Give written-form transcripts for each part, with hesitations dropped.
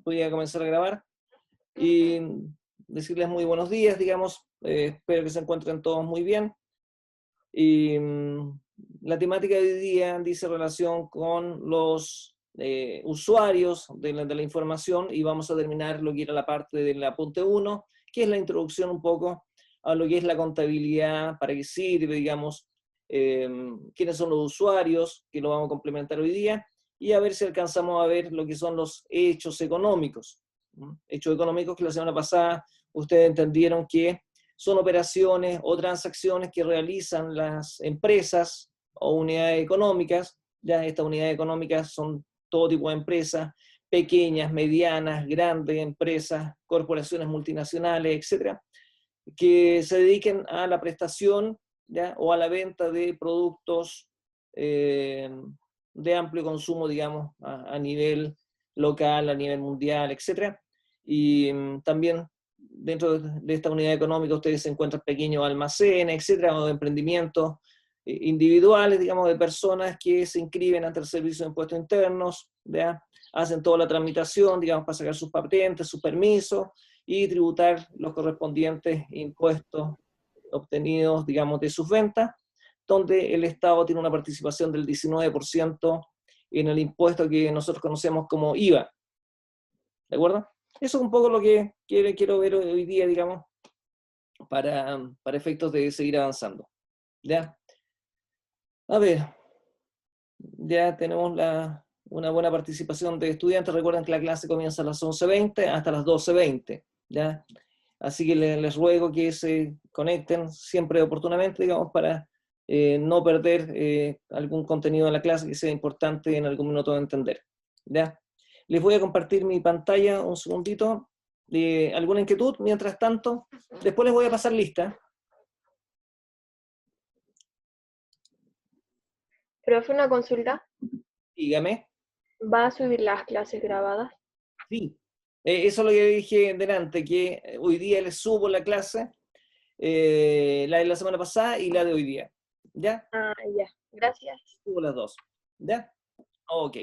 podía comenzar a grabar. Y decirles muy buenos días, digamos, espero que se encuentren todos muy bien. Y la temática de hoy día dice relación con los usuarios de la información, y vamos a terminar lo que era la parte del apunte 1, que es la introducción un poco a lo que es la contabilidad, para qué sirve, digamos, quiénes son los usuarios, que lo vamos a complementar hoy día, y a ver si alcanzamos a ver lo que son los hechos económicos. Hechos económicos que la semana pasada ustedes entendieron que son operaciones o transacciones que realizan las empresas o unidades económicas. Ya estas unidades económicas son todo tipo de empresas, pequeñas, medianas, grandes empresas, corporaciones multinacionales, etcétera, que se dediquen a la prestación, ¿ya?, o a la venta de productos de amplio consumo, digamos, a nivel local, a nivel mundial, etcétera. Y también dentro de esta unidad económica ustedes se encuentran pequeños almacenes, etcétera, o de emprendimientos individuales, digamos, de personas que se inscriben ante el Servicio de Impuestos Internos, ¿ya?, hacen toda la tramitación, digamos, para sacar sus patentes, sus permisos, y tributar los correspondientes impuestos obtenidos, digamos, de sus ventas, donde el Estado tiene una participación del 19% en el impuesto que nosotros conocemos como IVA. ¿De acuerdo? Eso es un poco lo que quiero ver hoy día, digamos, para efectos de seguir avanzando. ¿Ya? A ver, ya tenemos una buena participación de estudiantes. Recuerden que la clase comienza a las 11:20 hasta las 12:20. ¿Ya? Así que les ruego que se conecten siempre oportunamente, digamos, para no perder algún contenido de la clase que sea importante en algún minuto de entender. ¿Ya? Les voy a compartir mi pantalla un segundito. ¿Alguna inquietud mientras tanto? Después les voy a pasar lista. Profe, una consulta. Dígame. ¿Va a subir las clases grabadas? Sí. Eso es lo que dije delante, que hoy día les subo la clase, la de la semana pasada y la de hoy día. ¿Ya? Ah, ya. Gracias. Subo las dos. ¿Ya? Ok.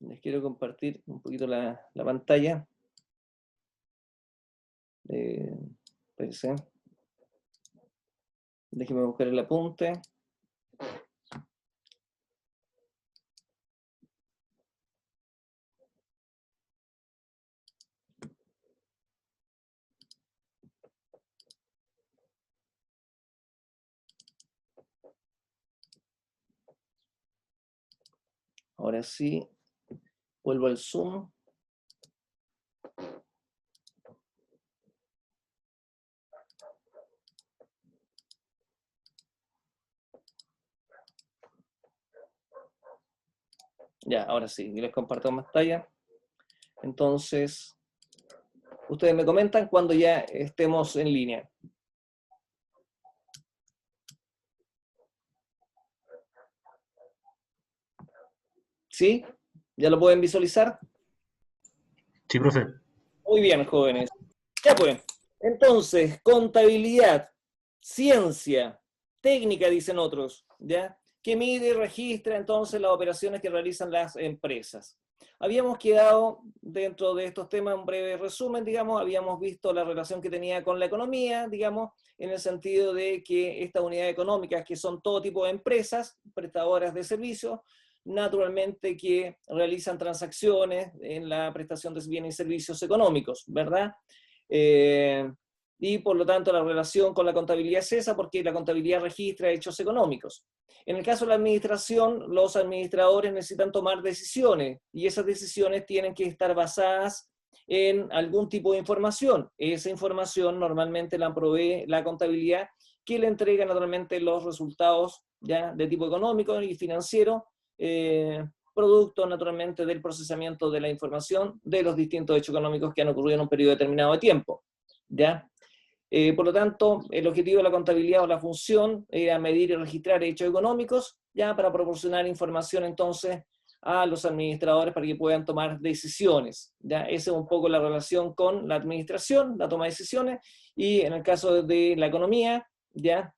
Les quiero compartir un poquito la pantalla. Espérense. Déjenme buscar el apunte. Ahora sí, vuelvo al Zoom. Ya, ahora sí, les comparto pantalla. Entonces, ustedes me comentan cuando ya estemos en línea. ¿Sí? ¿Ya lo pueden visualizar? Sí, profe. Muy bien, jóvenes. Ya pues, entonces, contabilidad, ciencia, técnica, dicen otros, ¿ya?, que mide y registra entonces las operaciones que realizan las empresas. Habíamos quedado dentro de estos temas, un breve resumen, digamos, habíamos visto la relación que tenía con la economía, digamos, en el sentido de que estas unidades económicas, que son todo tipo de empresas, prestadoras de servicios, naturalmente que realizan transacciones en la prestación de bienes y servicios económicos, ¿verdad? Y por lo tanto la relación con la contabilidad es esa, porque la contabilidad registra hechos económicos. En el caso de la administración, los administradores necesitan tomar decisiones, y esas decisiones tienen que estar basadas en algún tipo de información. Esa información normalmente la provee la contabilidad, que le entrega naturalmente los resultados, ya, de tipo económico y financiero, producto naturalmente del procesamiento de la información de los distintos hechos económicos que han ocurrido en un periodo determinado de tiempo. ¿Ya? Por lo tanto, el objetivo de la contabilidad o la función era medir y registrar hechos económicos, ya, para proporcionar información entonces a los administradores para que puedan tomar decisiones. ¿Ya? Esa es un poco la relación con la administración, la toma de decisiones, y en el caso de la economía, ¿ya?,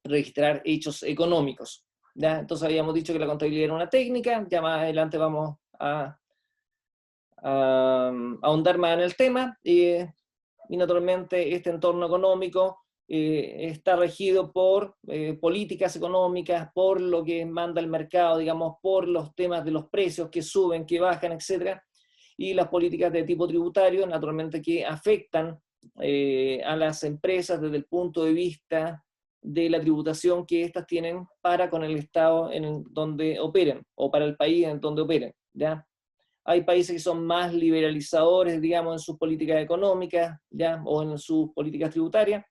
registrar hechos económicos. ¿Ya? Entonces habíamos dicho que la contabilidad era una técnica, ya más adelante vamos a ahondar más en el tema, y naturalmente este entorno económico está regido por políticas económicas, por lo que manda el mercado, digamos, por los temas de los precios que suben, que bajan, etc. Y las políticas de tipo tributario, naturalmente, que afectan a las empresas desde el punto de vista de la tributación que éstas tienen para con el Estado en donde operen, o para el país en donde operen, ¿ya? Hay países que son más liberalizadores, digamos, en sus políticas económicas, ¿ya? O en sus políticas tributarias,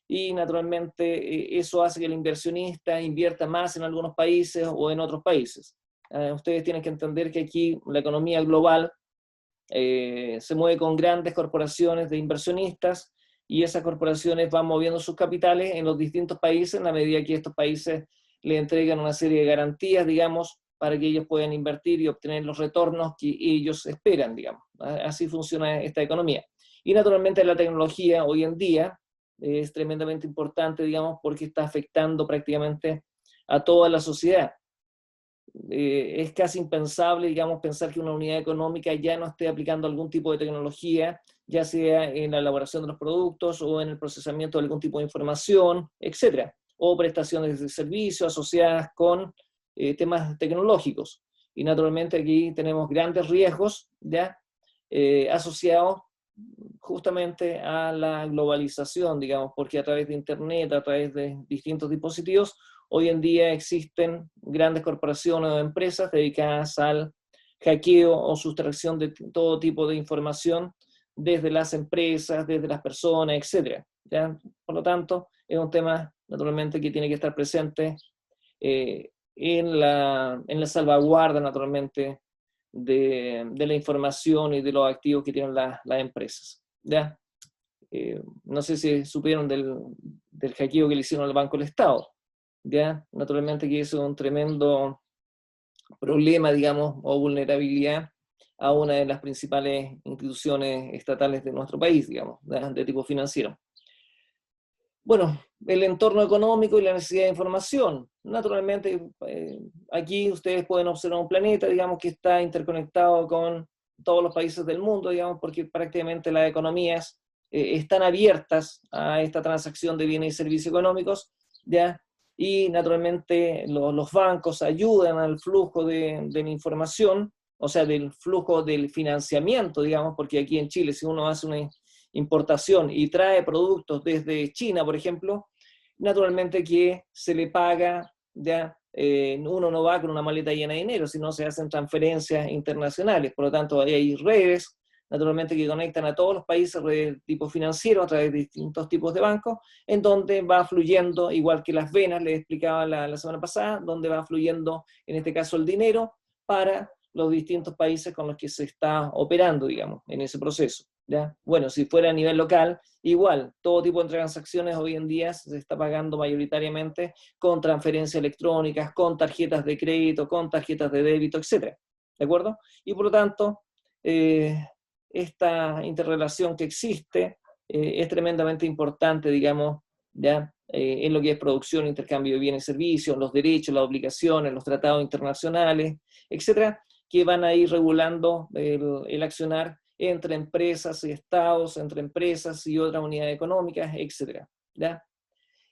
y naturalmente eso hace que el inversionista invierta más en algunos países o en otros países. Ustedes tienen que entender que aquí la economía global se mueve con grandes corporaciones de inversionistas, y esas corporaciones van moviendo sus capitales en los distintos países en la medida que estos países le entregan una serie de garantías, digamos, para que ellos puedan invertir y obtener los retornos que ellos esperan, digamos. Así funciona esta economía. Y naturalmente la tecnología hoy en día es tremendamente importante, digamos, porque está afectando prácticamente a toda la sociedad. Es casi impensable, digamos, pensar que una unidad económica ya no esté aplicando algún tipo de tecnología, ya sea en la elaboración de los productos o en el procesamiento de algún tipo de información, etcétera, o prestaciones de servicios asociadas con temas tecnológicos. Y naturalmente aquí tenemos grandes riesgos ya asociados justamente a la globalización, digamos, porque a través de Internet, a través de distintos dispositivos, hoy en día existen grandes corporaciones o empresas dedicadas al hackeo o sustracción de todo tipo de información desde las empresas, desde las personas, etc. ¿Ya? Por lo tanto, es un tema naturalmente que tiene que estar presente en la salvaguarda naturalmente de la información y de los activos que tienen las empresas. ¿Ya? No sé si supieron del hackeo que le hicieron al Banco del Estado. ¿Ya? Naturalmente que eso es un tremendo problema, digamos, o vulnerabilidad a una de las principales instituciones estatales de nuestro país, digamos, de tipo financiero. Bueno, el entorno económico y la necesidad de información. Naturalmente, aquí ustedes pueden observar un planeta, digamos, que está interconectado con todos los países del mundo, digamos, porque prácticamente las economías están abiertas a esta transacción de bienes y servicios económicos, ¿ya? Y naturalmente los bancos ayudan al flujo de la información, o sea, del flujo del financiamiento, digamos, porque aquí en Chile, si uno hace una importación y trae productos desde China, por ejemplo, naturalmente que se le paga, ya uno no va con una maleta llena de dinero, sino se hacen transferencias internacionales, por lo tanto hay redes, naturalmente que conectan a todos los países, redes de tipo financiero a través de distintos tipos de bancos, en donde va fluyendo, igual que las venas, les explicaba la semana pasada, donde va fluyendo, en este caso, el dinero para los distintos países con los que se está operando, digamos, en ese proceso. ¿Ya? Bueno, si fuera a nivel local, igual, todo tipo de transacciones hoy en día se está pagando mayoritariamente con transferencias electrónicas, con tarjetas de crédito, con tarjetas de débito, etc. ¿De acuerdo? Y por lo tanto, esta interrelación que existe es tremendamente importante, digamos, ¿ya? En lo que es producción, intercambio de bienes y servicios, los derechos, las obligaciones, los tratados internacionales, etc., que van a ir regulando el accionar entre empresas y estados, entre empresas y otras unidades económicas, etc. ¿Ya?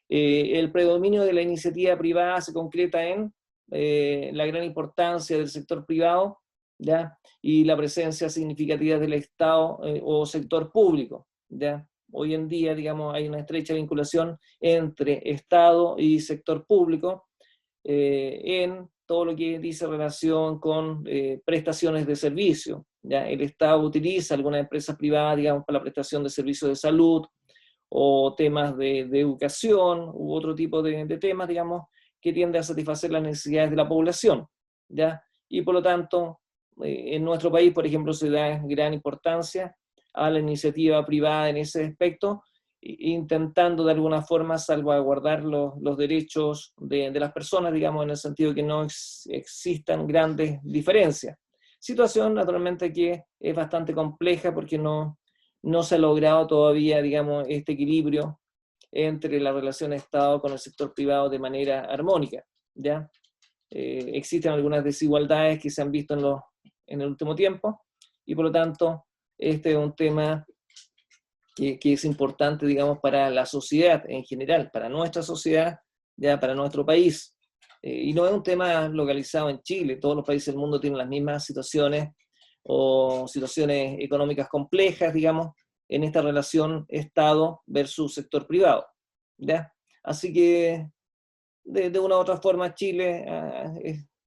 El predominio de la iniciativa privada se concreta en la gran importancia del sector privado, ¿ya? Y la presencia significativa del Estado o sector público. ¿Ya? Hoy en día, digamos, hay una estrecha vinculación entre Estado y sector público en todo lo que dice relación con prestaciones de servicio. ¿Ya? El Estado utiliza algunas empresas privadas, digamos, para la prestación de servicios de salud, o temas de educación, u otro tipo de temas, digamos, que tienden a satisfacer las necesidades de la población. ¿Ya? Y por lo tanto, en nuestro país, por ejemplo, se da gran importancia a la iniciativa privada en ese aspecto, intentando de alguna forma salvaguardar los derechos de las personas, digamos, en el sentido de que no existan grandes diferencias. Situación, naturalmente, que es bastante compleja porque no se ha logrado todavía, digamos, este equilibrio entre la relación Estado con el sector privado de manera armónica, ¿ya? Existen algunas desigualdades que se han visto en el último tiempo, y por lo tanto, este es un tema que es importante, digamos, para la sociedad en general, para nuestra sociedad, ya para nuestro país. Y no es un tema localizado en Chile, todos los países del mundo tienen las mismas situaciones o situaciones económicas complejas, digamos, en esta relación Estado versus sector privado, ¿ya? Así que, de una u otra forma, Chile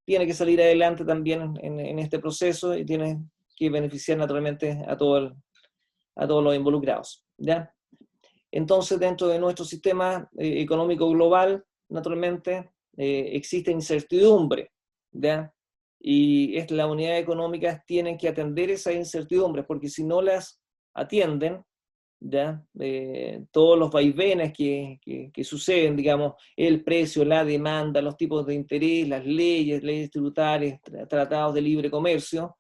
tiene que salir adelante también en este proceso y tiene que beneficiar naturalmente a todos los involucrados, ¿ya? Entonces, dentro de nuestro sistema económico global, naturalmente, existe incertidumbre, ¿ya? Y las unidades económicas tienen que atender esas incertidumbres, porque si no las atienden, ¿ya? Todos los vaivenes que suceden, digamos, el precio, la demanda, los tipos de interés, las leyes tributarias, tratados de libre comercio,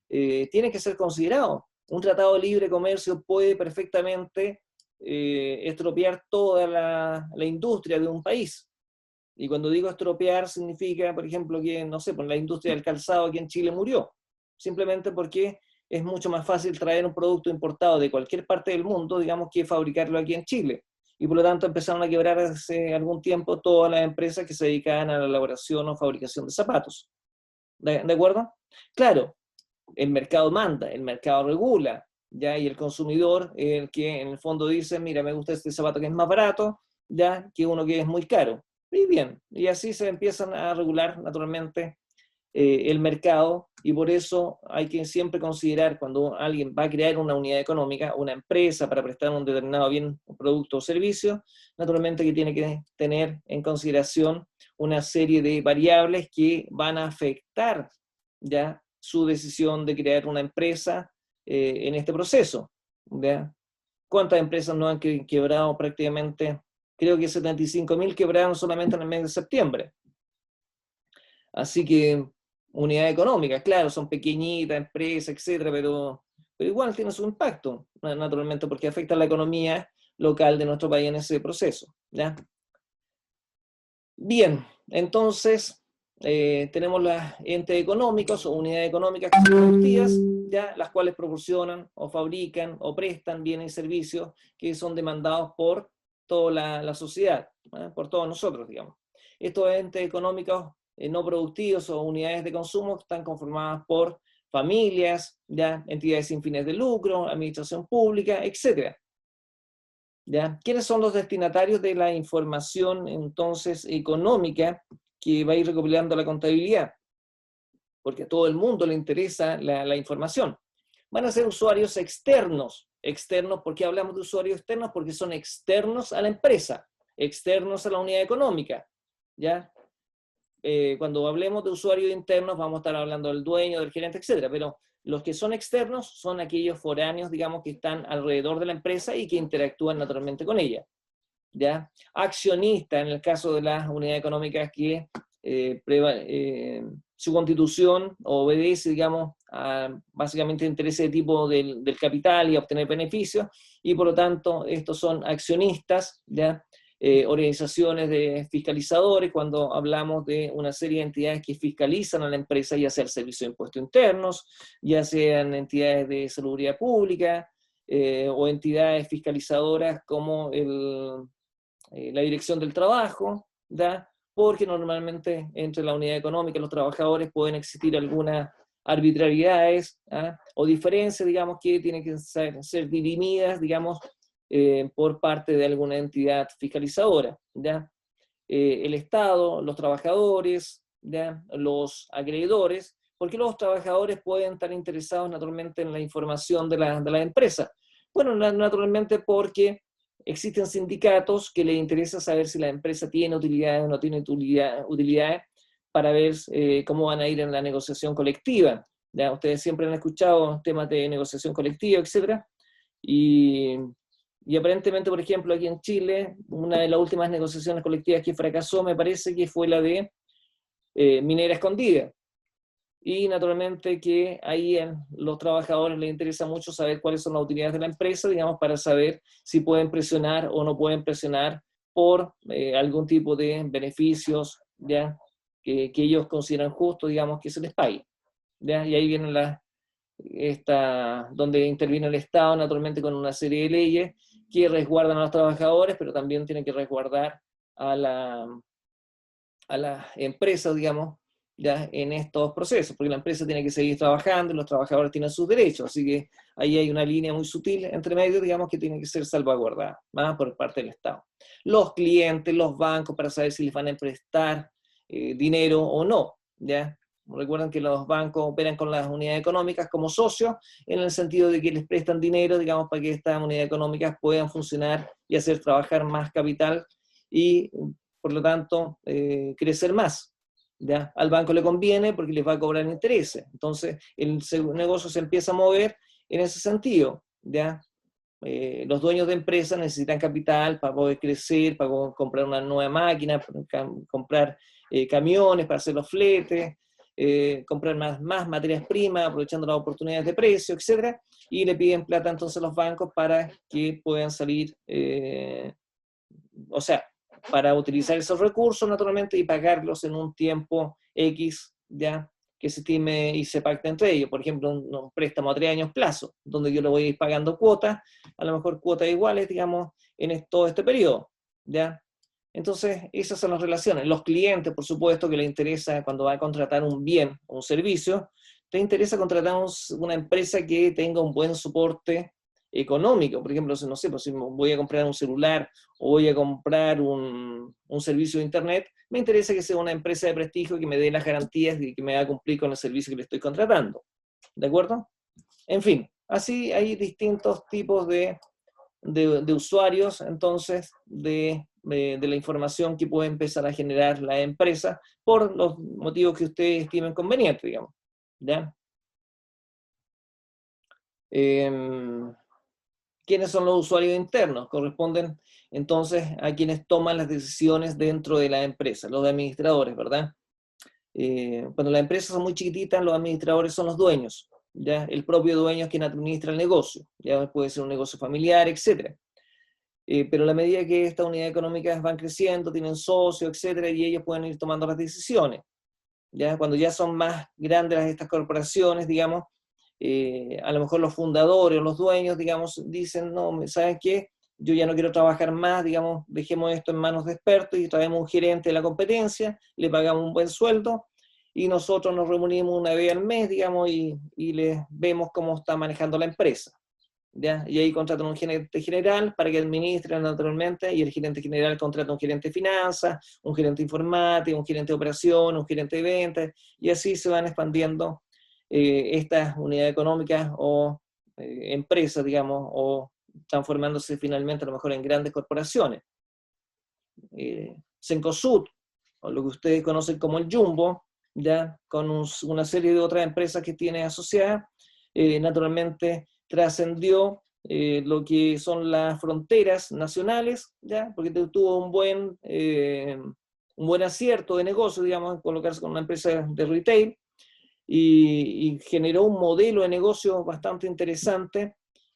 tienen que ser considerados. Un tratado de libre comercio puede perfectamente estropear toda la industria de un país. Y cuando digo estropear, significa, por ejemplo, que, no sé, pues la industria del calzado aquí en Chile murió, simplemente porque es mucho más fácil traer un producto importado de cualquier parte del mundo, digamos, que fabricarlo aquí en Chile. Y por lo tanto empezaron a quebrar hace algún tiempo todas las empresas que se dedicaban a la elaboración o fabricación de zapatos. ¿De acuerdo? Claro, el mercado manda, el mercado regula, ¿ya? Y el consumidor es el que en el fondo dice, mira, me gusta este zapato que es más barato, ¿ya? Que uno que es muy caro. Y bien, y así se empiezan a regular naturalmente el mercado, y por eso hay que siempre considerar, cuando alguien va a crear una unidad económica, una empresa para prestar un determinado bien, un producto o servicio, naturalmente que tiene que tener en consideración una serie de variables que van a afectar, ¿ya?, su decisión de crear una empresa en este proceso, ¿ya? ¿Cuántas empresas no han quebrado prácticamente? Creo que 75.000 quebraron solamente en el mes de septiembre. Así que, unidad económica, claro, son pequeñitas empresas, etcétera, pero igual tiene su impacto, naturalmente, porque afecta a la economía local de nuestro país en ese proceso, ¿ya? Bien, entonces, tenemos los entes económicos o unidades económicas que son productivas, ¿ya?, las cuales proporcionan o fabrican o prestan bienes y servicios que son demandados por toda la sociedad, por todos nosotros, digamos. Estos entes económicos no productivos o unidades de consumo están conformadas por familias, ¿ya?, entidades sin fines de lucro, administración pública, etc. ¿Ya? ¿Quiénes son los destinatarios de la información entonces económica que va a ir recopilando la contabilidad? Porque a todo el mundo le interesa la información. Van a ser usuarios externos. Externos, ¿por qué hablamos de usuarios externos? Porque son externos a la empresa, externos a la unidad económica, ¿ya? Cuando hablemos de usuarios internos vamos a estar hablando del dueño, del gerente, etc. Pero los que son externos son aquellos foráneos, digamos, que están alrededor de la empresa y que interactúan naturalmente con ella, ¿ya? Accionista, en el caso de las unidades económicas que su constitución obedece, digamos, a básicamente intereses de tipo del capital y a obtener beneficios, y por lo tanto estos son accionistas, ¿ya? Organizaciones de fiscalizadores, cuando hablamos de una serie de entidades que fiscalizan a la empresa, ya sea el Servicio de Impuestos Internos, ya sean entidades de salubridad pública, o entidades fiscalizadoras como la Dirección del Trabajo, ¿ya? Porque normalmente entre la unidad económica y los trabajadores pueden existir algunas arbitrariedades, ¿ah?, o diferencias, digamos, que tienen que ser dirimidas, digamos, por parte de alguna entidad fiscalizadora, ¿ya? El Estado, los trabajadores, ¿ya?, los acreedores, porque los trabajadores pueden estar interesados naturalmente en la información de la empresa. Bueno, naturalmente porque existen sindicatos que les interesa saber si la empresa tiene utilidades o no tiene utilidades para ver cómo van a ir en la negociación colectiva. ¿Ya? Ustedes siempre han escuchado temas de negociación colectiva, etc. Y aparentemente, por ejemplo, aquí en Chile, una de las últimas negociaciones colectivas que fracasó, me parece que fue la de Minera Escondida, y naturalmente que ahí a los trabajadores les interesa mucho saber cuáles son las utilidades de la empresa, digamos, para saber si pueden presionar o no pueden presionar por algún tipo de beneficios, ¿ya? Que ellos consideran justo, digamos, que se les pague, ¿ya? Y ahí vienen donde interviene el Estado, naturalmente con una serie de leyes que resguardan a los trabajadores, pero también tienen que resguardar a las empresas, digamos, ya en estos procesos, porque la empresa tiene que seguir trabajando y los trabajadores tienen sus derechos, así que ahí hay una línea muy sutil entre medio, digamos, que tiene que ser salvaguardada, más por parte del Estado. Los clientes, los bancos, para saber si les van a prestar dinero o no, ¿ya? Recuerden que los bancos operan con las unidades económicas como socios, en el sentido de que les prestan dinero, digamos, para que estas unidades económicas puedan funcionar y hacer trabajar más capital y, por lo tanto, crecer más. ¿Ya? Al banco le conviene porque les va a cobrar intereses. Entonces, el negocio se empieza a mover en ese sentido. ¿Ya? Los dueños de empresas necesitan capital para poder crecer, para comprar una nueva máquina, para comprar camiones para hacer los fletes, comprar más materias primas, aprovechando las oportunidades de precio, etc. Y le piden plata entonces a los bancos para que puedan salir, o sea, para utilizar esos recursos naturalmente y pagarlos en un tiempo X, ¿ya? Que se estime y se pacte entre ellos. Por ejemplo, un préstamo a 3 años plazo, donde yo le voy a ir pagando cuotas, a lo mejor cuotas iguales, digamos, en todo este periodo, ¿ya? Entonces, esas son las relaciones. Los clientes, por supuesto, que les interesa cuando va a contratar un bien o un servicio, te interesa contratar una empresa que tenga un buen soporte económico. Por ejemplo, si, no sé, pues si voy a comprar un celular o voy a comprar un servicio de internet, me interesa que sea una empresa de prestigio que me dé las garantías de que me va a cumplir con el servicio que le estoy contratando. ¿De acuerdo? En fin, así hay distintos tipos de usuarios, entonces, de la información que puede empezar a generar la empresa por los motivos que ustedes estimen convenientes, digamos. ¿Ya? ¿Quiénes son los usuarios internos? Corresponden entonces a quienes toman las decisiones dentro de la empresa, los administradores, ¿verdad? Cuando las empresas son muy chiquititas, los administradores son los dueños, ¿ya? El propio dueño es quien administra el negocio, ya puede ser un negocio familiar, etc. Pero a la medida que estas unidades económicas van creciendo, tienen socios, etc., y ellos pueden ir tomando las decisiones. ¿Ya? Cuando ya son más grandes estas corporaciones, digamos, a lo mejor los fundadores o los dueños, digamos, dicen, no, ¿saben qué? Yo ya no quiero trabajar más, digamos, dejemos esto en manos de expertos y traemos un gerente de la competencia, le pagamos un buen sueldo y nosotros nos reunimos una vez al mes, digamos, y les vemos cómo está manejando la empresa. ¿Ya? Y ahí contratan un gerente general para que administre naturalmente, y el gerente general contrata un gerente de finanzas, un gerente de informática, un gerente de operación, un gerente de ventas, y así se van expandiendo estas unidades económicas o empresas, digamos, o transformándose finalmente a lo mejor en grandes corporaciones. Cencosud, o lo que ustedes conocen como el Jumbo, ya con una serie de otras empresas que tiene asociadas, naturalmente trascendió lo que son las fronteras nacionales, ¿ya? Porque tuvo un buen acierto de negocio, digamos, en colocarse con una empresa de retail, y generó un modelo de negocio bastante interesante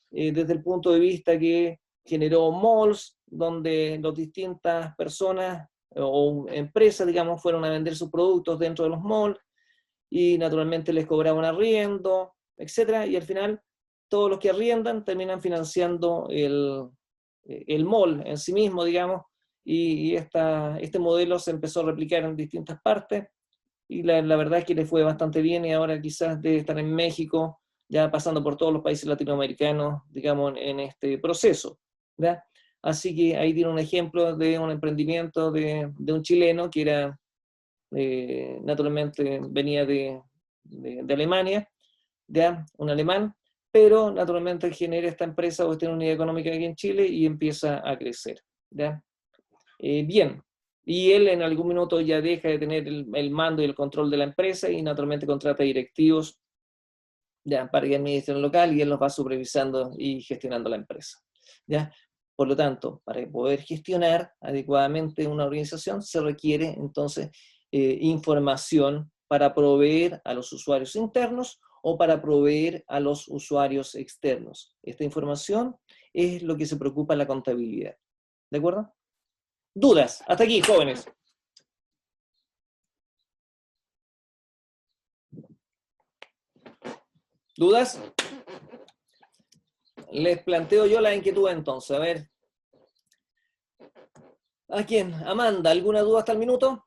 desde el punto de vista que generó malls, donde las distintas personas o empresas, digamos, fueron a vender sus productos dentro de los malls, y naturalmente les cobraban arriendo, etcétera, y al final todos los que arriendan terminan financiando el mall en sí mismo, digamos, y este modelo se empezó a replicar en distintas partes, y la verdad es que le fue bastante bien, y ahora quizás debe estar en México, ya pasando por todos los países latinoamericanos, digamos, en este proceso, ¿verdad? Así que ahí tiene un ejemplo de un emprendimiento de un chileno que era, naturalmente venía de Alemania, ¿ya? Un alemán, pero naturalmente genera esta empresa o esta unidad económica aquí en Chile y empieza a crecer, ¿ya? Bien, y él en algún minuto ya deja de tener el mando y el control de la empresa y naturalmente contrata directivos, ya, para que administren el local, y él los va supervisando y gestionando la empresa, ¿ya? Por lo tanto, para poder gestionar adecuadamente una organización se requiere entonces información para proveer a los usuarios internos o para proveer a los usuarios externos. Esta información es lo que se preocupa la contabilidad. ¿De acuerdo? ¿Dudas? Hasta aquí, jóvenes. ¿Dudas? Les planteo yo la inquietud entonces. A ver. ¿A quién? Amanda, ¿alguna duda hasta el minuto?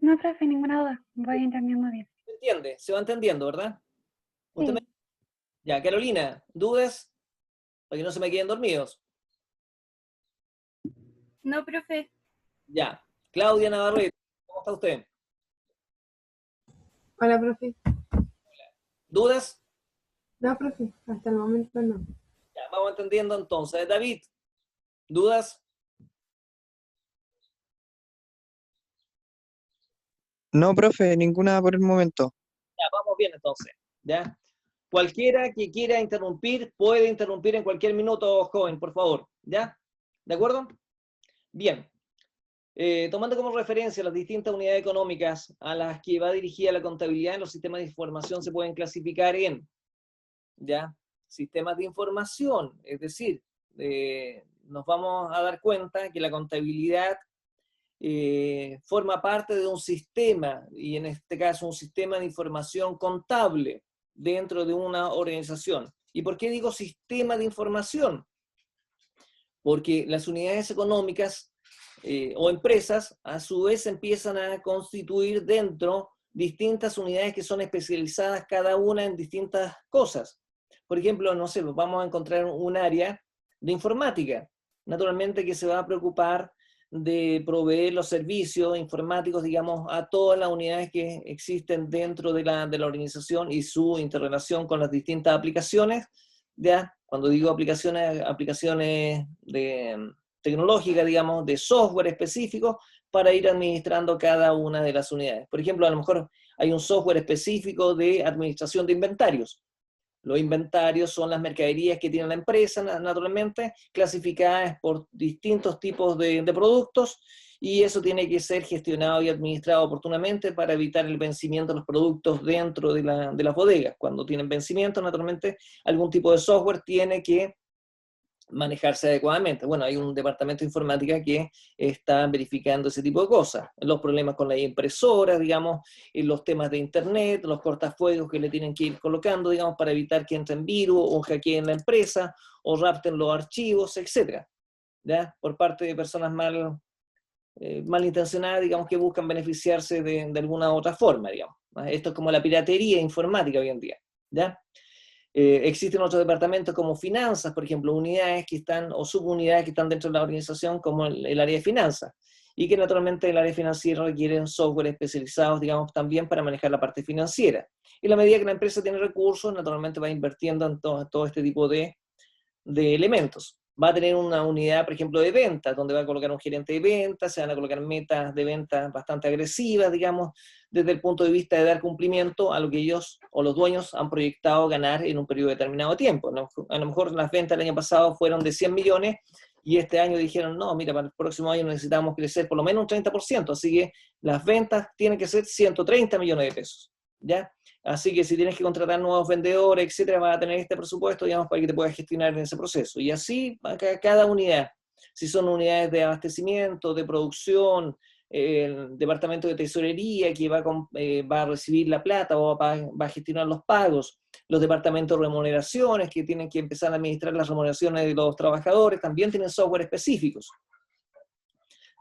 No, profe, ninguna duda. Voy entendiendo bien. ¿Se entiende? Se va entendiendo, ¿verdad? ¿Usted Sí. Ya, Carolina, ¿dudas? Para que no se me queden dormidos. No, profe. Ya. Claudia Navarrete, ¿cómo está usted? Hola, profe. ¿Dudas? No, profe, hasta el momento no. Ya, vamos entendiendo entonces. David, ¿dudas? No, profe, ninguna por el momento. Ya, vamos bien entonces. ¿Ya? Cualquiera que quiera interrumpir, puede interrumpir en cualquier minuto, joven, por favor. ¿Ya? ¿De acuerdo? Bien. Tomando como referencia las distintas unidades económicas a las que va dirigida la contabilidad, en los sistemas de información se pueden clasificar en, ¿ya? Sistemas de información, es decir, nos vamos a dar cuenta que la contabilidad forma parte de un sistema, y en este caso un sistema de información contable dentro de una organización. ¿Y por qué digo sistema de información? Porque las unidades económicas o empresas, a su vez empiezan a constituir dentro distintas unidades que son especializadas cada una en distintas cosas. Por ejemplo, no sé, vamos a encontrar un área de informática, naturalmente que se va a preocupar de proveer los servicios informáticos, digamos, a todas las unidades que existen dentro de la organización y su interrelación con las distintas aplicaciones, ¿ya? Cuando digo aplicaciones de tecnológica, digamos, de software específico para ir administrando cada una de las unidades. Por ejemplo, a lo mejor hay un software específico de administración de inventarios. Los inventarios son las mercaderías que tiene la empresa, naturalmente, clasificadas por distintos tipos de productos, y eso tiene que ser gestionado y administrado oportunamente para evitar el vencimiento de los productos dentro de las bodegas. Cuando tienen vencimiento, naturalmente, algún tipo de software tiene que manejarse adecuadamente. Bueno, hay un departamento de informática que está verificando ese tipo de cosas. Los problemas con las impresoras, digamos, los temas de internet, los cortafuegos que le tienen que ir colocando, digamos, para evitar que entren virus o hackeen la empresa o rapten los archivos, etc. ¿Ya? Por parte de personas malintencionadas, digamos, que buscan beneficiarse de alguna otra forma, digamos. Esto es como la piratería informática hoy en día. ¿Ya? Existen otros departamentos como finanzas, por ejemplo, unidades que están, o subunidades que están dentro de la organización, como el área de finanzas, y que naturalmente el área financiera requiere software especializados, digamos, también para manejar la parte financiera. Y a la medida que la empresa tiene recursos, naturalmente va invirtiendo en todo este tipo de elementos. Va a tener una unidad, por ejemplo, de ventas, donde va a colocar un gerente de ventas, se van a colocar metas de ventas bastante agresivas, digamos, desde el punto de vista de dar cumplimiento a lo que ellos o los dueños han proyectado ganar en un periodo determinado de tiempo. A lo mejor las ventas del año pasado fueron de 100 millones y este año dijeron, no, mira, para el próximo año necesitamos crecer por lo menos un 30%, así que las ventas tienen que ser 130 millones de pesos, ¿ya? Así que si tienes que contratar nuevos vendedores, etcétera, vas a tener este presupuesto, digamos, para que te puedas gestionar en ese proceso. Y así, cada unidad, si son unidades de abastecimiento, de producción, el departamento de tesorería que va a recibir la plata o va a gestionar los pagos, los departamentos de remuneraciones que tienen que empezar a administrar las remuneraciones de los trabajadores, también tienen software específicos.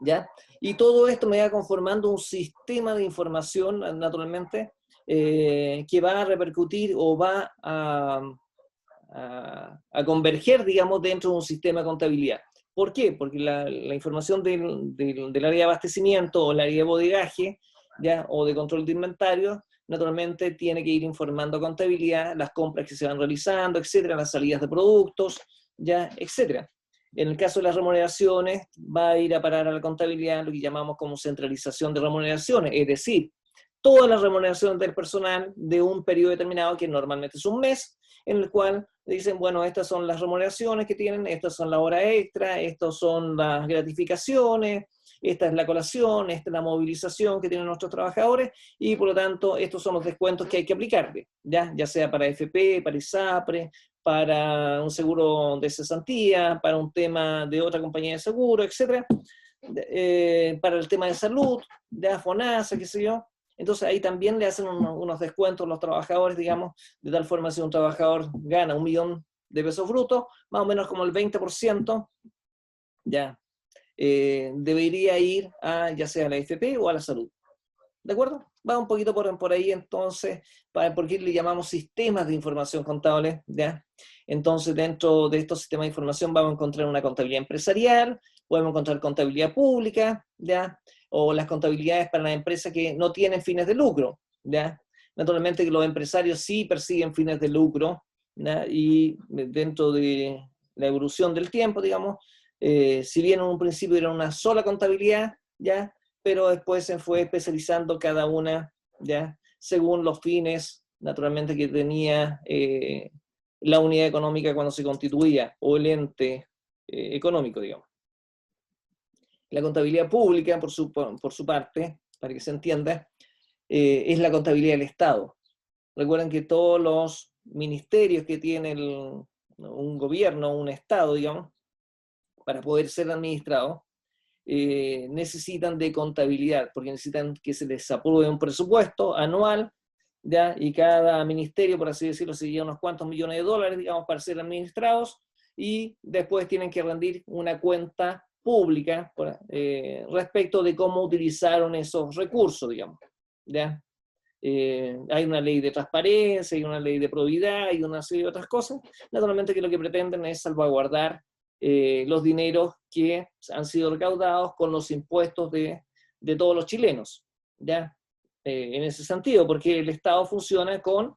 ¿Ya? Y todo esto me va conformando un sistema de información, naturalmente, que va a repercutir o va a converger, digamos, dentro de un sistema de contabilidad. ¿Por qué? Porque la información del área de abastecimiento o el área de bodegaje, ¿ya? O de control de inventario, naturalmente tiene que ir informando a contabilidad las compras que se van realizando, etcétera, las salidas de productos, ¿ya? Etcétera. En el caso de las remuneraciones, va a ir a parar a la contabilidad lo que llamamos como centralización de remuneraciones, es decir, todas las remuneraciones del personal de un periodo determinado, que normalmente es un mes, en el cual dicen, bueno, estas son las remuneraciones que tienen, estas son la hora extra, estas son las gratificaciones, esta es la colación, esta es la movilización que tienen nuestros trabajadores, y por lo tanto estos son los descuentos que hay que aplicarle, ya sea para FP, para ISAPRE, para un seguro de cesantía, para un tema de otra compañía de seguro, etc. Para el tema de salud, de FONASA, qué sé yo. Entonces ahí también le hacen unos descuentos a los trabajadores, digamos, de tal forma que si un trabajador gana 1 millón de pesos brutos, más o menos como el 20%, ya, debería ir a ya sea a la AFP o a la salud. ¿De acuerdo? Va un poquito por ahí entonces, porque le llamamos sistemas de información contable, ¿ya? Entonces dentro de estos sistemas de información vamos a encontrar una contabilidad empresarial, podemos encontrar contabilidad pública, ¿ya? O las contabilidades para las empresas que no tienen fines de lucro, ¿ya? Naturalmente que los empresarios sí persiguen fines de lucro, ¿ya? Y dentro de la evolución del tiempo, digamos, si bien en un principio era una sola contabilidad, ¿ya? Pero después se fue especializando cada una, ¿ya? Según los fines, naturalmente, que tenía la unidad económica cuando se constituía, o el ente económico, digamos. La contabilidad pública, por su parte, para que se entienda, es la contabilidad del Estado. Recuerden que todos los ministerios que tiene un gobierno, un Estado, digamos, para poder ser administrados, necesitan de contabilidad, porque necesitan que se les apruebe un presupuesto anual, ¿ya? Y cada ministerio, por así decirlo, se lleva unos cuantos millones de dólares, digamos, para ser administrados, y después tienen que rendir una cuenta pública respecto de cómo utilizaron esos recursos, digamos, ¿ya? Hay una ley de transparencia, hay una ley de probidad, y una serie de otras cosas, naturalmente que lo que pretenden es salvaguardar los dineros que han sido recaudados con los impuestos de todos los chilenos, ¿ya? En ese sentido, porque el Estado funciona con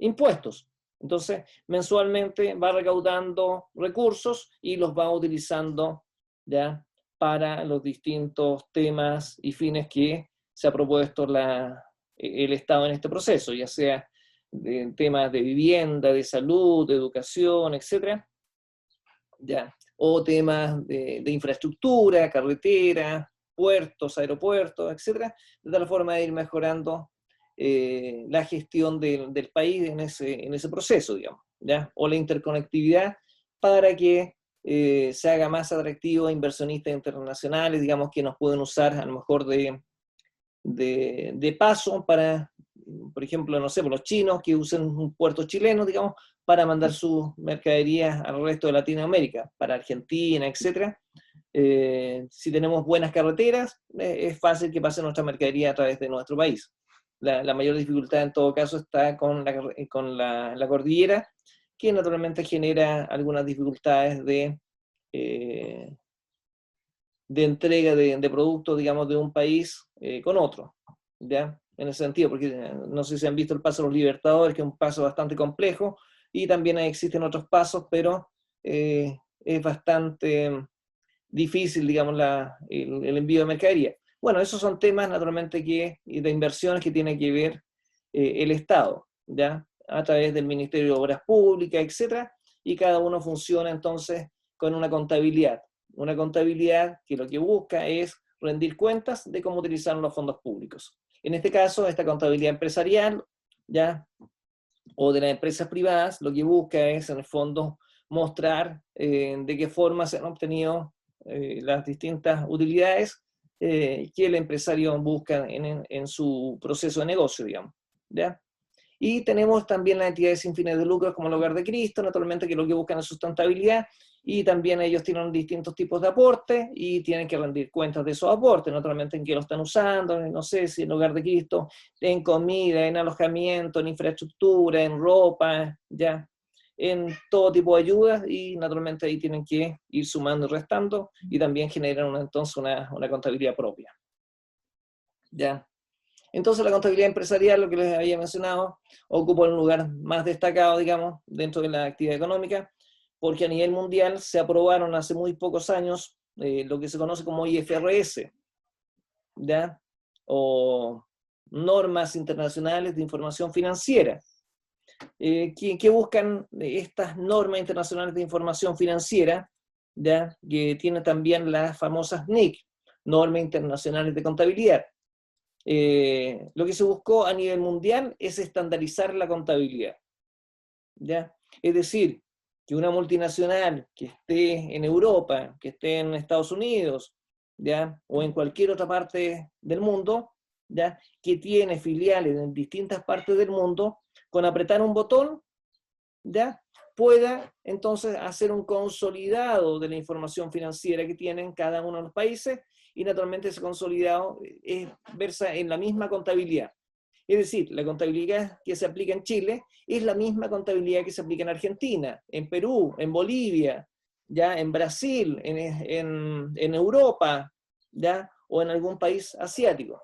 impuestos. Entonces, mensualmente va recaudando recursos y los va utilizando, ¿ya? Para los distintos temas y fines que se ha propuesto el Estado en este proceso, ya sea de temas de vivienda, de salud, de educación, etcétera, ¿ya? O temas de infraestructura, carretera, puertos, aeropuertos, etcétera, de tal forma de ir mejorando la gestión del país en ese proceso, digamos, ¿ya? O la interconectividad para que se haga más atractivo a inversionistas internacionales, digamos, que nos pueden usar a lo mejor de paso para, por ejemplo, no sé, por los chinos que usen un puerto chileno, digamos, para mandar sus mercaderías al resto de Latinoamérica, para Argentina, etc. Si tenemos buenas carreteras, es fácil que pase nuestra mercadería a través de nuestro país. La mayor dificultad en todo caso está con la cordillera, que naturalmente genera algunas dificultades de entrega de productos, digamos, de un país con otro, ¿ya? En ese sentido, porque no sé si han visto el Paso de los Libertadores, que es un paso bastante complejo, y también existen otros pasos, pero es bastante difícil, digamos, el envío de mercadería. Bueno, esos son temas, naturalmente, de inversiones que tiene que ver el Estado, ¿ya? A través del Ministerio de Obras Públicas, etc. Y cada uno funciona, entonces, con una contabilidad. Una contabilidad que lo que busca es rendir cuentas de cómo utilizar los fondos públicos. En este caso, esta contabilidad empresarial, ¿ya? O de las empresas privadas, lo que busca es, en el fondo, mostrar de qué forma se han obtenido las distintas utilidades que el empresario busca en su proceso de negocio, digamos, ¿ya? Y tenemos también las entidades sin fines de lucro como el Hogar de Cristo, naturalmente, que lo que buscan es sustentabilidad, y también ellos tienen distintos tipos de aportes y tienen que rendir cuentas de esos aportes, naturalmente en qué lo están usando, no sé si en el Hogar de Cristo, en comida, en alojamiento, en infraestructura, en ropa, ya, en todo tipo de ayudas, y naturalmente ahí tienen que ir sumando y restando, y también generan entonces una contabilidad propia. ¿Ya? Entonces la contabilidad empresarial, lo que les había mencionado, ocupa un lugar más destacado, digamos, dentro de la actividad económica, porque a nivel mundial se aprobaron hace muy pocos años lo que se conoce como IFRS, ¿ya? O normas internacionales de información financiera. ¿Qué buscan estas normas internacionales de información financiera? ¿Ya? Que tienen también las famosas NIC, normas internacionales de contabilidad. Lo que se buscó a nivel mundial es estandarizar la contabilidad, ¿ya? Es decir, que una multinacional que esté en Europa, que esté en Estados Unidos, ¿ya? O en cualquier otra parte del mundo, ¿ya? Que tiene filiales en distintas partes del mundo, con apretar un botón, ¿ya? Pueda entonces hacer un consolidado de la información financiera que tienen cada uno de los países, y naturalmente ese consolidado versa en la misma contabilidad. Es decir, la contabilidad que se aplica en Chile es la misma contabilidad que se aplica en Argentina, en Perú, en Bolivia, ¿ya? En Brasil, en Europa, ¿ya? O en algún país asiático.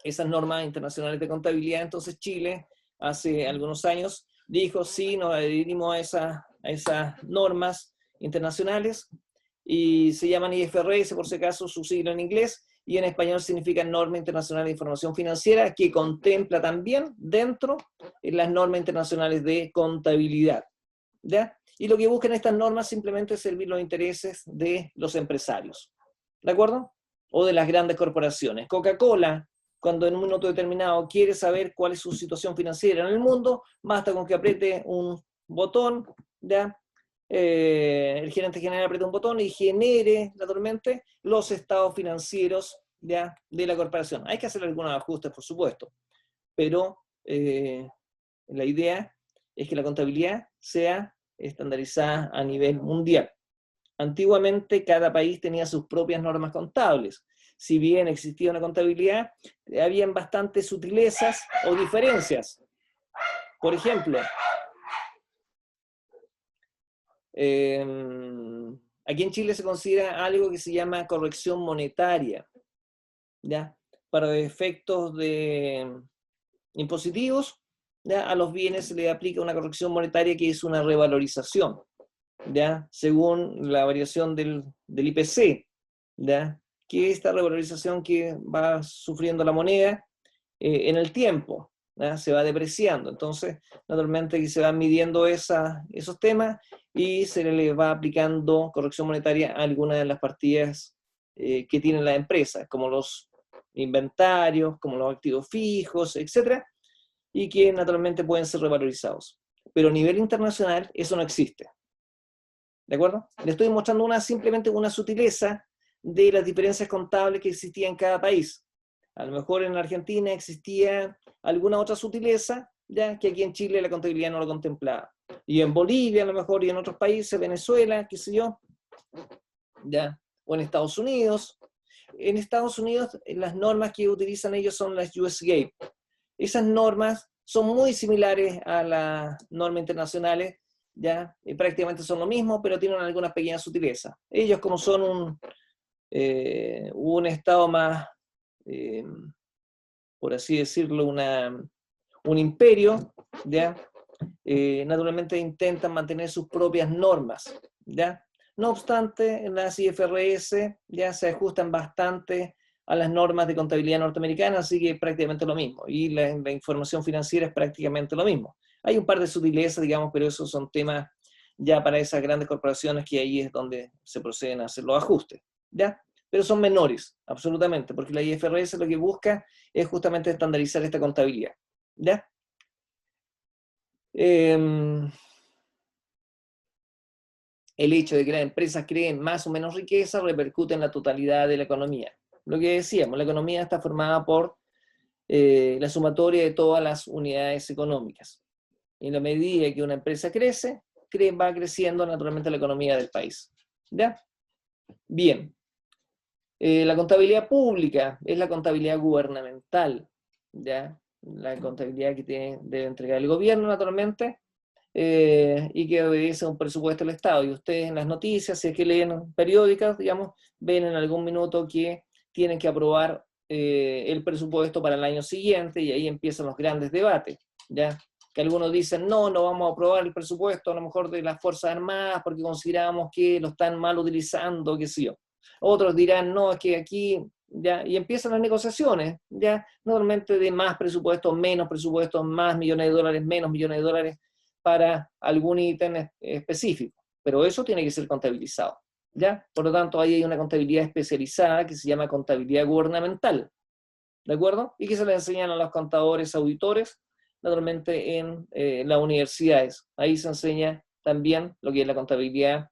Esas normas internacionales de contabilidad, entonces Chile, hace algunos años, dijo, sí, nos adherimos a esas normas internacionales, y se llaman IFRS, por si acaso, su siglo en inglés, y en español significa Norma Internacional de Información Financiera, que contempla también dentro las normas internacionales de contabilidad, ¿ya? Y lo que buscan estas normas simplemente es servir los intereses de los empresarios, ¿de acuerdo? O de las grandes corporaciones. Coca-Cola, cuando en un minuto determinado quiere saber cuál es su situación financiera en el mundo, basta con que apriete un botón, ¿ya? El gerente general aprieta un botón y genere, naturalmente, los estados financieros, ¿ya? De la corporación. Hay que hacer algunos ajustes, por supuesto, pero la idea es que la contabilidad sea estandarizada a nivel mundial. Antiguamente cada país tenía sus propias normas contables. Si bien existía una contabilidad, habían bastantes sutilezas o diferencias. Por ejemplo, aquí en Chile se considera algo que se llama corrección monetaria, ¿ya? Para efectos de impositivos, ¿ya? A los bienes se le aplica una corrección monetaria que es una revalorización, ¿ya? Según la variación del IPC, ¿ya? Que esta revalorización que va sufriendo la moneda en el tiempo, ¿ya? Se va depreciando. Entonces, naturalmente que se van midiendo esos temas y se le va aplicando corrección monetaria a algunas de las partidas que tienen las empresas, como los inventarios, como los activos fijos, etc., y que naturalmente pueden ser revalorizados. Pero a nivel internacional eso no existe. ¿De acuerdo? Le estoy mostrando simplemente una sutileza de las diferencias contables que existían en cada país. A lo mejor en Argentina existía alguna otra sutileza, ya que aquí en Chile la contabilidad no lo contemplaba. Y en Bolivia, a lo mejor, y en otros países, Venezuela, qué sé yo, ya, o en Estados Unidos. En Estados Unidos, las normas que utilizan ellos son las US GAAP. Esas normas son muy similares a las normas internacionales, ya, y prácticamente son lo mismo, pero tienen algunas pequeñas sutilezas. Ellos, como son un estado más, por así decirlo, un imperio, ¿ya? Naturalmente intentan mantener sus propias normas, ¿ya? No obstante, las IFRS ya se ajustan bastante a las normas de contabilidad norteamericana, así que es prácticamente lo mismo, y la información financiera es prácticamente lo mismo. Hay un par de sutilezas, digamos, pero esos son temas ya para esas grandes corporaciones, que ahí es donde se proceden a hacer los ajustes, ¿ya? Pero son menores, absolutamente, porque la IFRS lo que busca es justamente estandarizar esta contabilidad, ¿ya? El hecho de que las empresas creen más o menos riqueza repercute en la totalidad de la economía. Lo que decíamos, la economía está formada por la sumatoria de todas las unidades económicas. En la medida que una empresa crece, va creciendo naturalmente la economía del país, ¿ya? Bien. La contabilidad pública es la contabilidad gubernamental, ¿ya? La contabilidad que debe entregar el gobierno, naturalmente, y que obedece a un presupuesto del Estado. Y ustedes en las noticias, si es que leen periódicas, digamos, ven en algún minuto que tienen que aprobar el presupuesto para el año siguiente, y ahí empiezan los grandes debates, ¿ya? Que algunos dicen, no vamos a aprobar el presupuesto a lo mejor de las Fuerzas Armadas porque consideramos que lo están mal utilizando, qué sé yo. Otros dirán, no, es que aquí, ya, y empiezan las negociaciones, ya, normalmente de más presupuestos, menos presupuestos, más millones de dólares, menos millones de dólares para algún ítem específico. Pero eso tiene que ser contabilizado, ¿ya? Por lo tanto, ahí hay una contabilidad especializada que se llama contabilidad gubernamental, ¿de acuerdo? Y que se le enseñan a los contadores, auditores, naturalmente en las universidades. Ahí se enseña también lo que es la contabilidad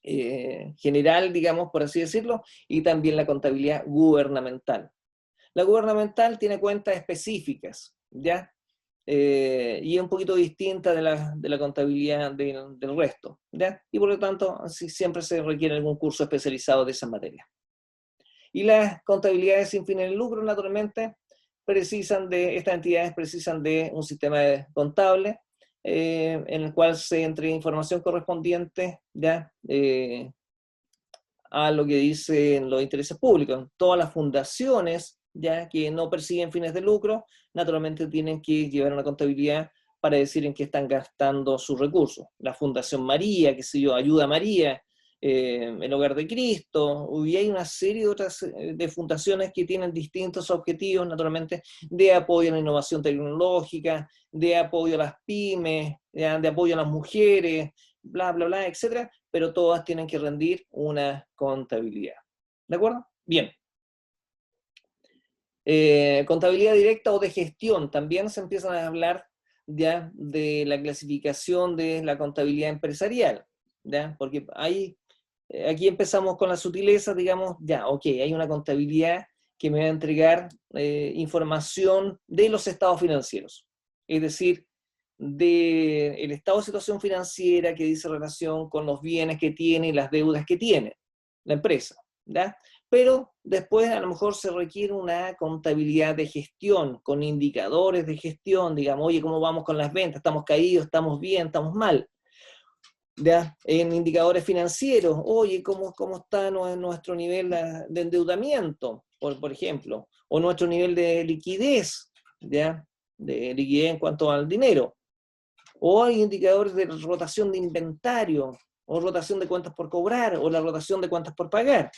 general, digamos, por así decirlo, y también la contabilidad gubernamental. La gubernamental tiene cuentas específicas, ¿ya? Y es un poquito distinta de la contabilidad del resto, ¿ya? Y por lo tanto, siempre se requiere algún curso especializado de esa materia. Y las contabilidades sin fines de lucro, naturalmente, estas entidades precisan de un sistema contable en el cual se entrega información correspondiente, ¿ya? A lo que dicen los intereses públicos. Todas las fundaciones, ya que no persiguen fines de lucro, naturalmente tienen que llevar una contabilidad para decir en qué están gastando sus recursos. La Fundación María, qué sé yo, Ayuda María, el Hogar de Cristo, y hay una serie de otras de fundaciones que tienen distintos objetivos, naturalmente, de apoyo a la innovación tecnológica, de apoyo a las pymes, de apoyo a las mujeres, bla, bla, bla, etcétera, pero todas tienen que rendir una contabilidad. ¿De acuerdo? Bien. Contabilidad directa o de gestión, también se empiezan a hablar ya de la clasificación de la contabilidad empresarial, ¿ya? Porque aquí empezamos con la sutileza, digamos, ya, ok, hay una contabilidad que me va a entregar información de los estados financieros, es decir, del estado de situación financiera que dice relación con los bienes que tiene y las deudas que tiene la empresa, ¿ya? Pero después a lo mejor se requiere una contabilidad de gestión, con indicadores de gestión, digamos, oye, ¿cómo vamos con las ventas? ¿Estamos caídos? ¿Estamos bien? ¿Estamos mal? ¿Ya? En indicadores financieros, oye, ¿cómo está nuestro nivel de endeudamiento, por ejemplo? O nuestro nivel de liquidez, ¿ya? De liquidez en cuanto al dinero. O hay indicadores de rotación de inventario, o rotación de cuentas por cobrar, o la rotación de cuentas por pagar,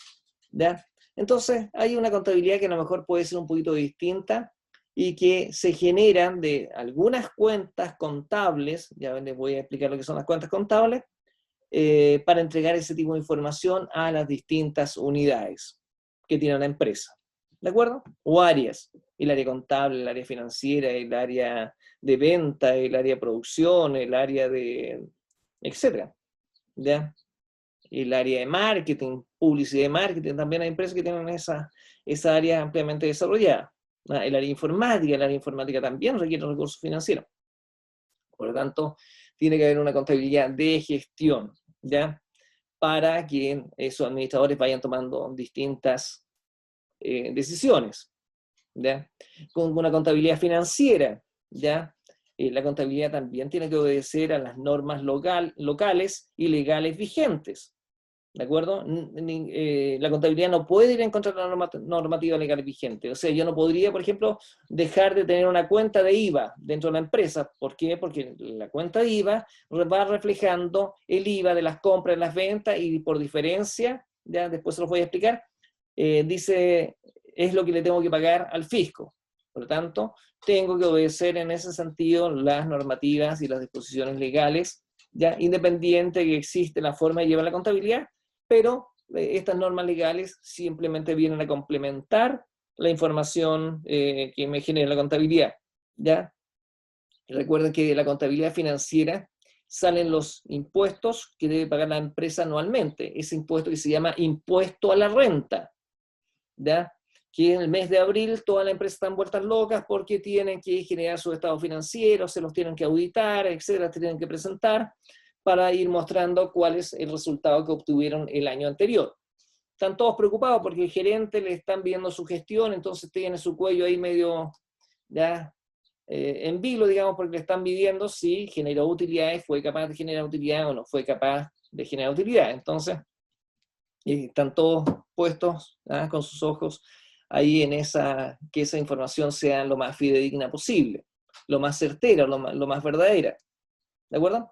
¿ya? Entonces, hay una contabilidad que a lo mejor puede ser un poquito distinta y que se generan de algunas cuentas contables, ya les voy a explicar lo que son las cuentas contables, para entregar ese tipo de información a las distintas unidades que tiene la empresa, ¿de acuerdo? O áreas, el área contable, el área financiera, el área de venta, el área de producción, el área de, etcétera, ¿ya? El área de marketing, publicidad y marketing, también hay empresas que tienen esa área ampliamente desarrollada. El área informática también requiere recursos financieros. Por lo tanto, tiene que haber una contabilidad de gestión, ¿ya? Para que esos administradores vayan tomando distintas decisiones, ¿ya? Con una contabilidad financiera, ¿ya? La contabilidad también tiene que obedecer a las normas locales y legales vigentes, ¿de acuerdo? La contabilidad no puede ir en contra de la normativa legal vigente. O sea, yo no podría, por ejemplo, dejar de tener una cuenta de IVA dentro de la empresa. ¿Por qué? Porque la cuenta de IVA va reflejando el IVA de las compras y las ventas, y por diferencia, ya después se los voy a explicar, dice, es lo que le tengo que pagar al fisco. Por lo tanto, tengo que obedecer en ese sentido las normativas y las disposiciones legales, ya independiente de que existe la forma de llevar la contabilidad, pero estas normas legales simplemente vienen a complementar la información que me genera la contabilidad, ¿ya? Recuerden que de la contabilidad financiera salen los impuestos que debe pagar la empresa anualmente, ese impuesto que se llama impuesto a la renta, ¿ya? Que en el mes de abril toda la empresa están vueltas locas porque tienen que generar su estado financiero, se los tienen que auditar, etcétera, tienen que presentar para ir mostrando cuál es el resultado que obtuvieron el año anterior. Están todos preocupados porque el gerente le están viendo su gestión, entonces tiene su cuello ahí medio ya en vilo, digamos, porque le están midiendo si generó utilidades, fue capaz de generar utilidad o no fue capaz de generar utilidad. Entonces, están todos puestos con sus ojos ahí en que esa información sea lo más fidedigna posible, lo más certera, lo más verdadera. ¿De acuerdo?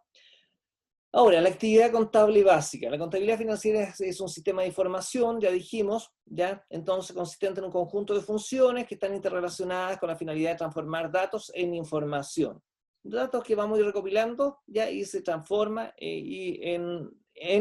Ahora, la actividad contable básica. La contabilidad financiera es un sistema de información, ya dijimos, ¿ya? Entonces consistente en un conjunto de funciones que están interrelacionadas con la finalidad de transformar datos en información. Datos que vamos a ir recopilando, ¿ya? Y se transforma en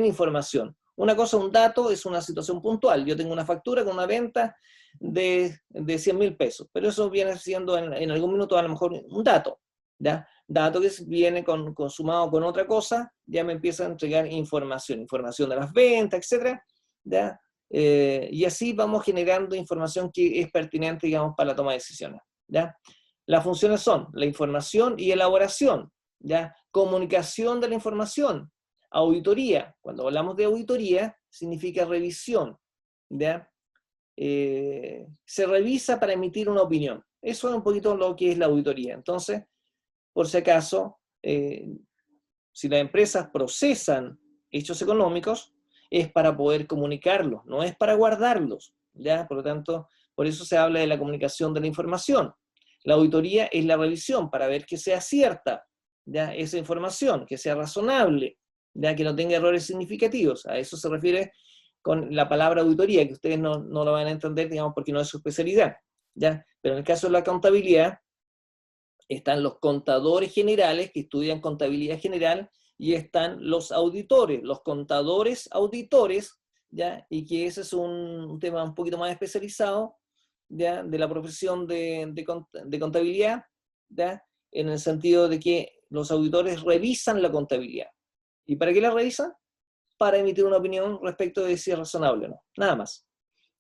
información. Una cosa, un dato, es una situación puntual. Yo tengo una factura con una venta de 100.000 pesos, pero eso viene siendo en algún minuto a lo mejor un dato, ¿ya? Dato que viene consumado con otra cosa, ya me empieza a entregar información de las ventas, etcétera, ¿ya? Y así vamos generando información que es pertinente, digamos, para la toma de decisiones, ¿ya? Las funciones son la información y elaboración, ¿ya? Comunicación de la información, auditoría. Cuando hablamos de auditoría, significa revisión, ¿ya? Se revisa para emitir una opinión. Eso es un poquito lo que es la auditoría. Entonces, por si acaso, si las empresas procesan hechos económicos, es para poder comunicarlos, no es para guardarlos, ¿ya? Por lo tanto, por eso se habla de la comunicación de la información. La auditoría es la revisión para ver que sea cierta, ¿ya? Esa información, que sea razonable, ¿ya? Que no tenga errores significativos. A eso se refiere con la palabra auditoría, que ustedes no lo van a entender, digamos, porque no es su especialidad, ¿ya? Pero en el caso de la contabilidad, están los contadores generales que estudian contabilidad general, y están los auditores, los contadores auditores, ¿ya? Y que ese es un tema un poquito más especializado, ¿ya? De la profesión de contabilidad, ¿ya? En el sentido de que los auditores revisan la contabilidad. ¿Y para qué la revisan? Para emitir una opinión respecto de si es razonable o no, nada más,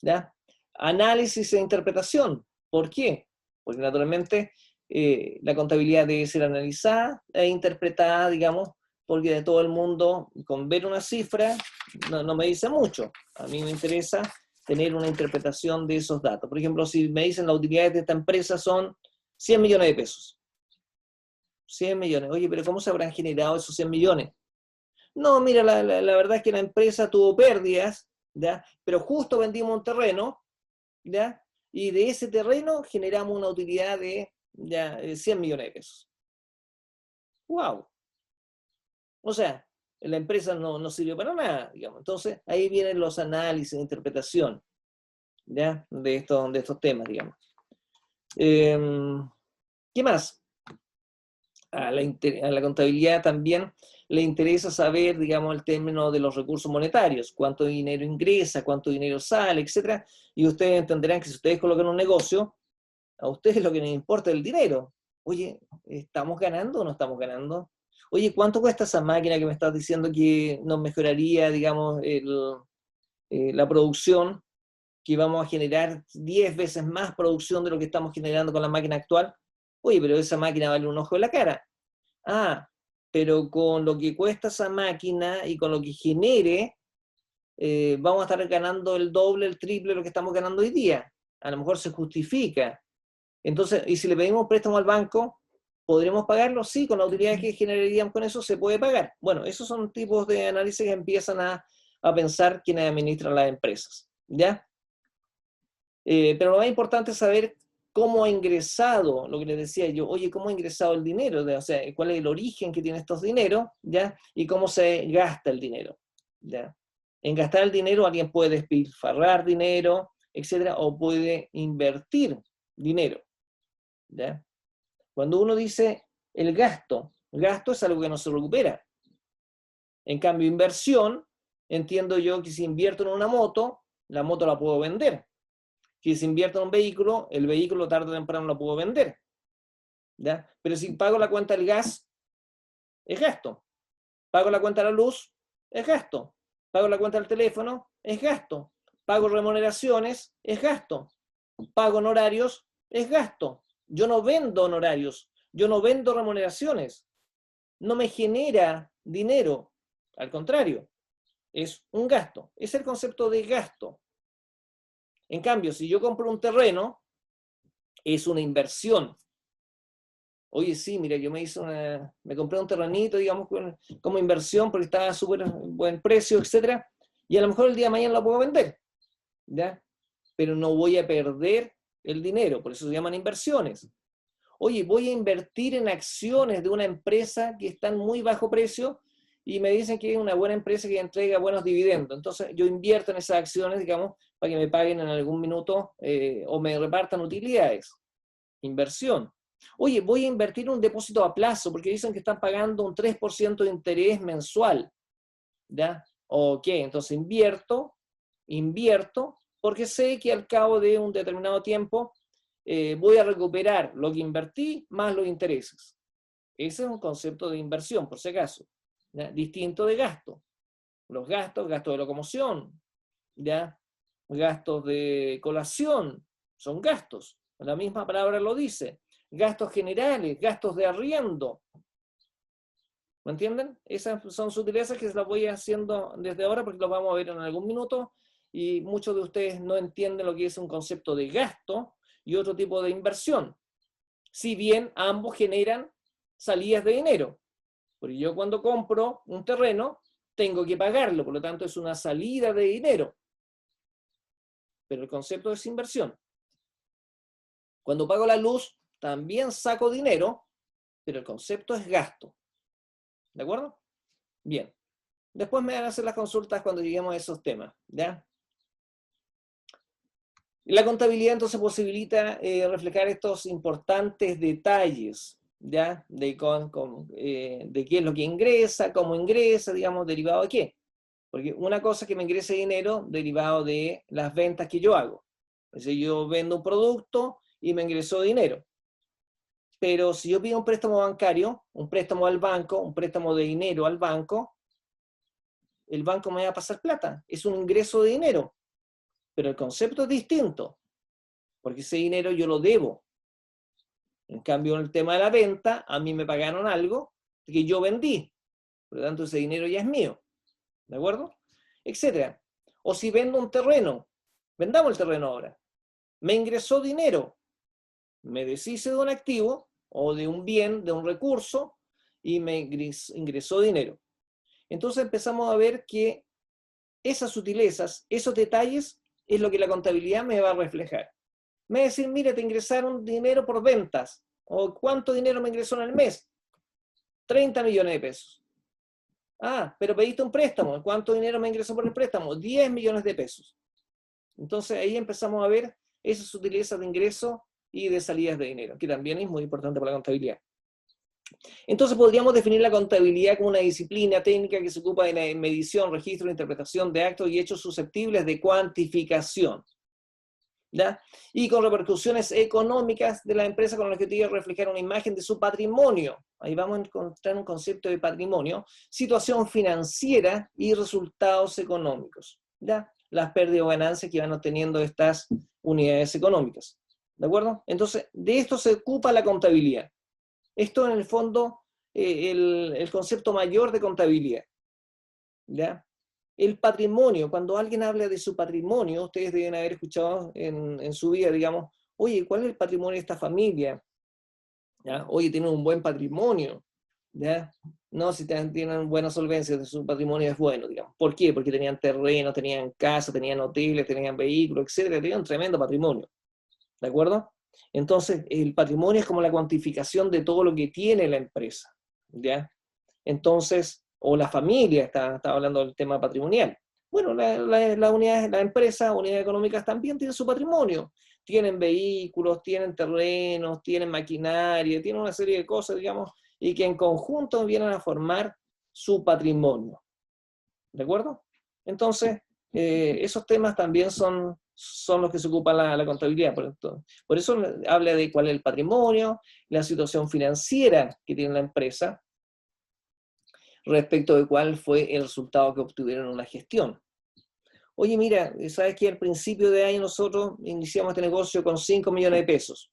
¿ya? Análisis e interpretación. ¿Por qué? Porque naturalmente la contabilidad debe ser analizada e interpretada, digamos, porque de todo el mundo, con ver una cifra, no me dice mucho. A mí me interesa tener una interpretación de esos datos. Por ejemplo, si me dicen las utilidades de esta empresa son 100 millones de pesos. 100 millones. Oye, pero ¿cómo se habrán generado esos 100 millones? No, mira, la verdad es que la empresa tuvo pérdidas, ¿ya? Pero justo vendimos un terreno, ¿ya? Y de ese terreno generamos una utilidad de 100 millones de pesos. ¡Wow! O sea, la empresa no sirvió para nada, digamos. Entonces, ahí vienen los análisis de interpretación, ¿ya? De estos temas, digamos. ¿Qué más? A la contabilidad también le interesa saber, digamos, el término de los recursos monetarios, cuánto dinero ingresa, cuánto dinero sale, etc. Y ustedes entenderán que si ustedes colocan un negocio, a ustedes lo que les importa es el dinero. Oye, ¿estamos ganando o no estamos ganando? Oye, ¿cuánto cuesta esa máquina que me estás diciendo que nos mejoraría, digamos, la producción, que vamos a generar 10 veces más producción de lo que estamos generando con la máquina actual? Oye, pero esa máquina vale un ojo de la cara. Ah, pero con lo que cuesta esa máquina y con lo que genere, vamos a estar ganando el doble, el triple de lo que estamos ganando hoy día. A lo mejor se justifica. Entonces, y si le pedimos préstamo al banco, ¿podremos pagarlo? Sí, con la utilidad que generaríamos con eso se puede pagar. Bueno, esos son tipos de análisis que empiezan a pensar quienes administran las empresas, ¿ya? Pero lo más importante es saber cómo ha ingresado, lo que les decía yo, oye, cómo ha ingresado el dinero, o sea, cuál es el origen que tiene estos dineros, ¿ya? Y cómo se gasta el dinero, ¿ya? En gastar el dinero alguien puede despilfarrar dinero, etcétera, o puede invertir dinero, ¿ya? Cuando uno dice el gasto es algo que no se recupera. En cambio, inversión, entiendo yo que si invierto en una moto, la moto la puedo vender. Que si invierto en un vehículo, el vehículo tarde o temprano lo puedo vender, ¿ya? Pero si pago la cuenta del gas, es gasto. Pago la cuenta de la luz, es gasto. Pago la cuenta del teléfono, es gasto. Pago remuneraciones, es gasto. Pago honorarios, es gasto. Yo no vendo honorarios, yo no vendo remuneraciones. No me genera dinero. Al contrario, es un gasto. Es el concepto de gasto. En cambio, si yo compro un terreno, es una inversión. Oye, sí, mira, yo me compré un terrenito, digamos, como inversión, porque estaba a súper buen precio, etc. Y a lo mejor el día de mañana lo puedo vender, ¿ya? Pero no voy a perder el dinero, por eso se llaman inversiones. Oye, voy a invertir en acciones de una empresa que está en muy bajo precio, y me dicen que es una buena empresa que entrega buenos dividendos. Entonces yo invierto en esas acciones, digamos, para que me paguen en algún minuto o me repartan utilidades. Inversión. Oye, voy a invertir en un depósito a plazo, porque dicen que están pagando un 3% de interés mensual, ¿ya? Ok, entonces invierto, porque sé que al cabo de un determinado tiempo voy a recuperar lo que invertí más los intereses. Ese es un concepto de inversión, por si acaso, ¿ya? Distinto de gasto. Los gastos de locomoción, ¿ya? Gastos de colación, son gastos. La misma palabra lo dice. Gastos generales, gastos de arriendo. ¿Me entienden? Esas son sutilezas que se las voy haciendo desde ahora porque lo vamos a ver en algún minuto y muchos de ustedes no entienden lo que es un concepto de gasto y otro tipo de inversión. Si bien ambos generan salidas de dinero. Porque yo cuando compro un terreno tengo que pagarlo, por lo tanto es una salida de dinero. Pero el concepto es inversión. Cuando pago la luz también saco dinero, pero el concepto es gasto. ¿De acuerdo? Bien. Después me van a hacer las consultas cuando lleguemos a esos temas, ¿ya? La contabilidad entonces posibilita reflejar estos importantes detalles, ¿ya? De qué es lo que ingresa, cómo ingresa, digamos, derivado de qué. Porque una cosa es que me ingrese dinero derivado de las ventas que yo hago. Es decir, yo vendo un producto y me ingresó dinero. Pero si yo pido un préstamo bancario, un préstamo al banco, un préstamo de dinero al banco, el banco me va a pasar plata. Es un ingreso de dinero. Pero el concepto es distinto. Porque ese dinero yo lo debo. En cambio, en el tema de la venta, a mí me pagaron algo que yo vendí. Por lo tanto, ese dinero ya es mío. ¿De acuerdo? Etcétera. O si vendo un terreno, vendamos el terreno ahora. Me ingresó dinero. Me deshice de un activo o de un bien, de un recurso, y me ingresó dinero. Entonces empezamos a ver que esas sutilezas, esos detalles, es lo que la contabilidad me va a reflejar. Me va a decir, mira, te ingresaron dinero por ventas. ¿O cuánto dinero me ingresó en el mes? 30 millones de pesos. Ah, pero pediste un préstamo. ¿Cuánto dinero me ingresó por el préstamo? 10 millones de pesos. Entonces ahí empezamos a ver esas sutilezas de ingreso y de salidas de dinero, que también es muy importante para la contabilidad. Entonces podríamos definir la contabilidad como una disciplina técnica que se ocupa de la medición, registro, interpretación de actos y hechos susceptibles de cuantificación, ¿ya? Y con repercusiones económicas de la empresa con el objetivo de reflejar una imagen de su patrimonio. Ahí vamos a encontrar un concepto de patrimonio, situación financiera y resultados económicos, ¿ya? Las pérdidas o ganancias que van obteniendo estas unidades económicas. ¿De acuerdo? Entonces, de esto se ocupa la contabilidad. Esto en el fondo, el concepto mayor de contabilidad, ¿ya? El patrimonio, cuando alguien habla de su patrimonio, ustedes deben haber escuchado en su vida, digamos, oye, ¿cuál es el patrimonio de esta familia? ¿Ya? Oye, tienen un buen patrimonio, ¿ya? No, si tienen buena solvencia, su patrimonio es bueno, digamos. ¿Por qué? Porque tenían terreno, tenían casa, tenían hoteles, tenían vehículos, etcétera, tenían un tremendo patrimonio. ¿De acuerdo? Entonces, el patrimonio es como la cuantificación de todo lo que tiene la empresa, ¿ya? Entonces, o la familia, está hablando del tema patrimonial. Bueno, las empresas, unidades económicas también tienen su patrimonio. Tienen vehículos, tienen terrenos, tienen maquinaria, tienen una serie de cosas, digamos, y que en conjunto vienen a formar su patrimonio. ¿De acuerdo? Entonces, esos temas también son los que se ocupa la contabilidad. Por eso habla de cuál es el patrimonio, la situación financiera que tiene la empresa, respecto de cuál fue el resultado que obtuvieron en la gestión. Oye, mira, ¿sabes que al principio de año nosotros iniciamos este negocio con 5 millones de pesos?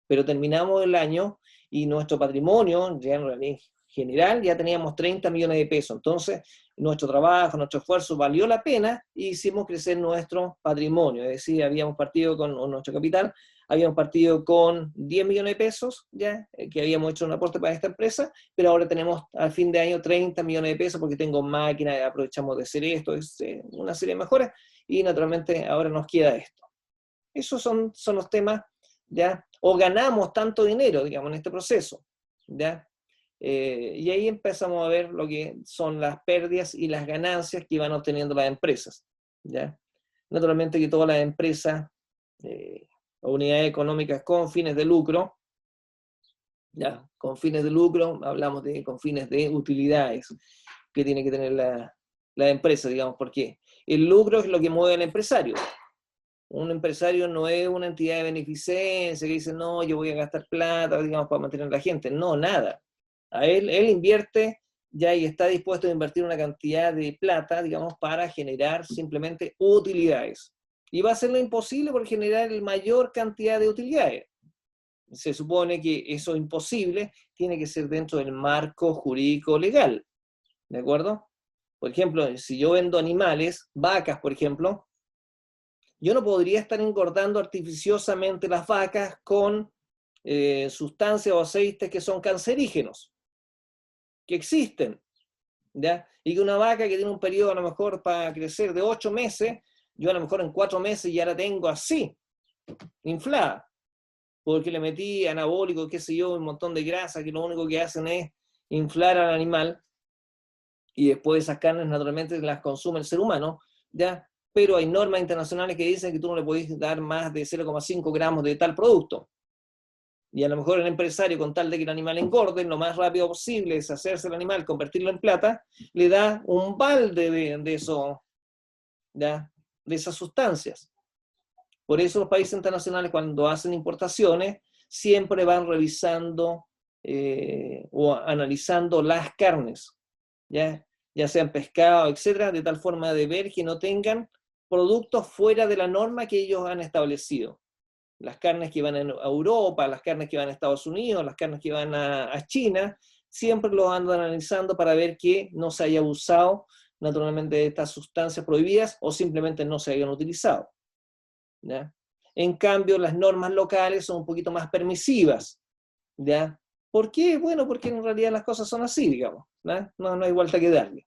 Pero terminamos el año y nuestro patrimonio, ya en general, ya teníamos 30 millones de pesos. Entonces, nuestro trabajo, nuestro esfuerzo valió la pena y hicimos crecer nuestro patrimonio. Es decir, habíamos partido con nuestro capital, habíamos partido con 10 millones de pesos, ya, que habíamos hecho un aporte para esta empresa, pero ahora tenemos al fin de año 30 millones de pesos porque tengo máquinas, aprovechamos de hacer esto, es una serie de mejoras, y naturalmente ahora nos queda esto. Esos son los temas, ¿ya? O ganamos tanto dinero, digamos, en este proceso, ¿ya? Y ahí empezamos a ver lo que son las pérdidas y las ganancias que iban obteniendo las empresas, ¿ya? Naturalmente que todas las empresas o unidades económicas con fines de lucro, ¿ya? Con fines de lucro, hablamos de con fines de utilidades que tiene que tener la empresa, digamos, porque el lucro es lo que mueve al empresario. Un empresario no es una entidad de beneficencia que dice, no, yo voy a gastar plata, digamos, para mantener a la gente. No, nada. A él invierte ya y está dispuesto a invertir una cantidad de plata, digamos, para generar simplemente utilidades. Y va a hacer lo imposible por generar la mayor cantidad de utilidades. Se supone que eso imposible tiene que ser dentro del marco jurídico legal. ¿De acuerdo? Por ejemplo, si yo vendo animales, vacas, por ejemplo, yo no podría estar engordando artificiosamente las vacas con sustancias o aceites que son cancerígenos, que existen, ¿ya? Y que una vaca que tiene un periodo a lo mejor para crecer de 8 meses, yo a lo mejor en 4 meses ya la tengo así, inflada, porque le metí anabólico, qué sé yo, un montón de grasa que lo único que hacen es inflar al animal, y después esas carnes naturalmente las consume el ser humano, ¿ya? Pero hay normas internacionales que dicen que tú no le podés dar más de 0,5 gramos de tal producto. Y a lo mejor el empresario, con tal de que el animal engorde lo más rápido posible, deshacerse del animal, convertirlo en plata, le da un balde de eso, ¿ya? De esas sustancias. Por eso los países internacionales, cuando hacen importaciones, siempre van revisando o analizando las carnes, ya sean pescado, etcétera, de tal forma de ver que no tengan productos fuera de la norma que ellos han establecido. Las carnes que van a Europa, las carnes que van a Estados Unidos, las carnes que van a China, siempre lo andan analizando para ver que no se haya usado naturalmente de estas sustancias prohibidas o simplemente no se hayan utilizado, ¿ya? En cambio, las normas locales son un poquito más permisivas, ¿ya? ¿Por qué? Bueno, porque en realidad las cosas son así, digamos, ¿no? No hay vuelta que darle.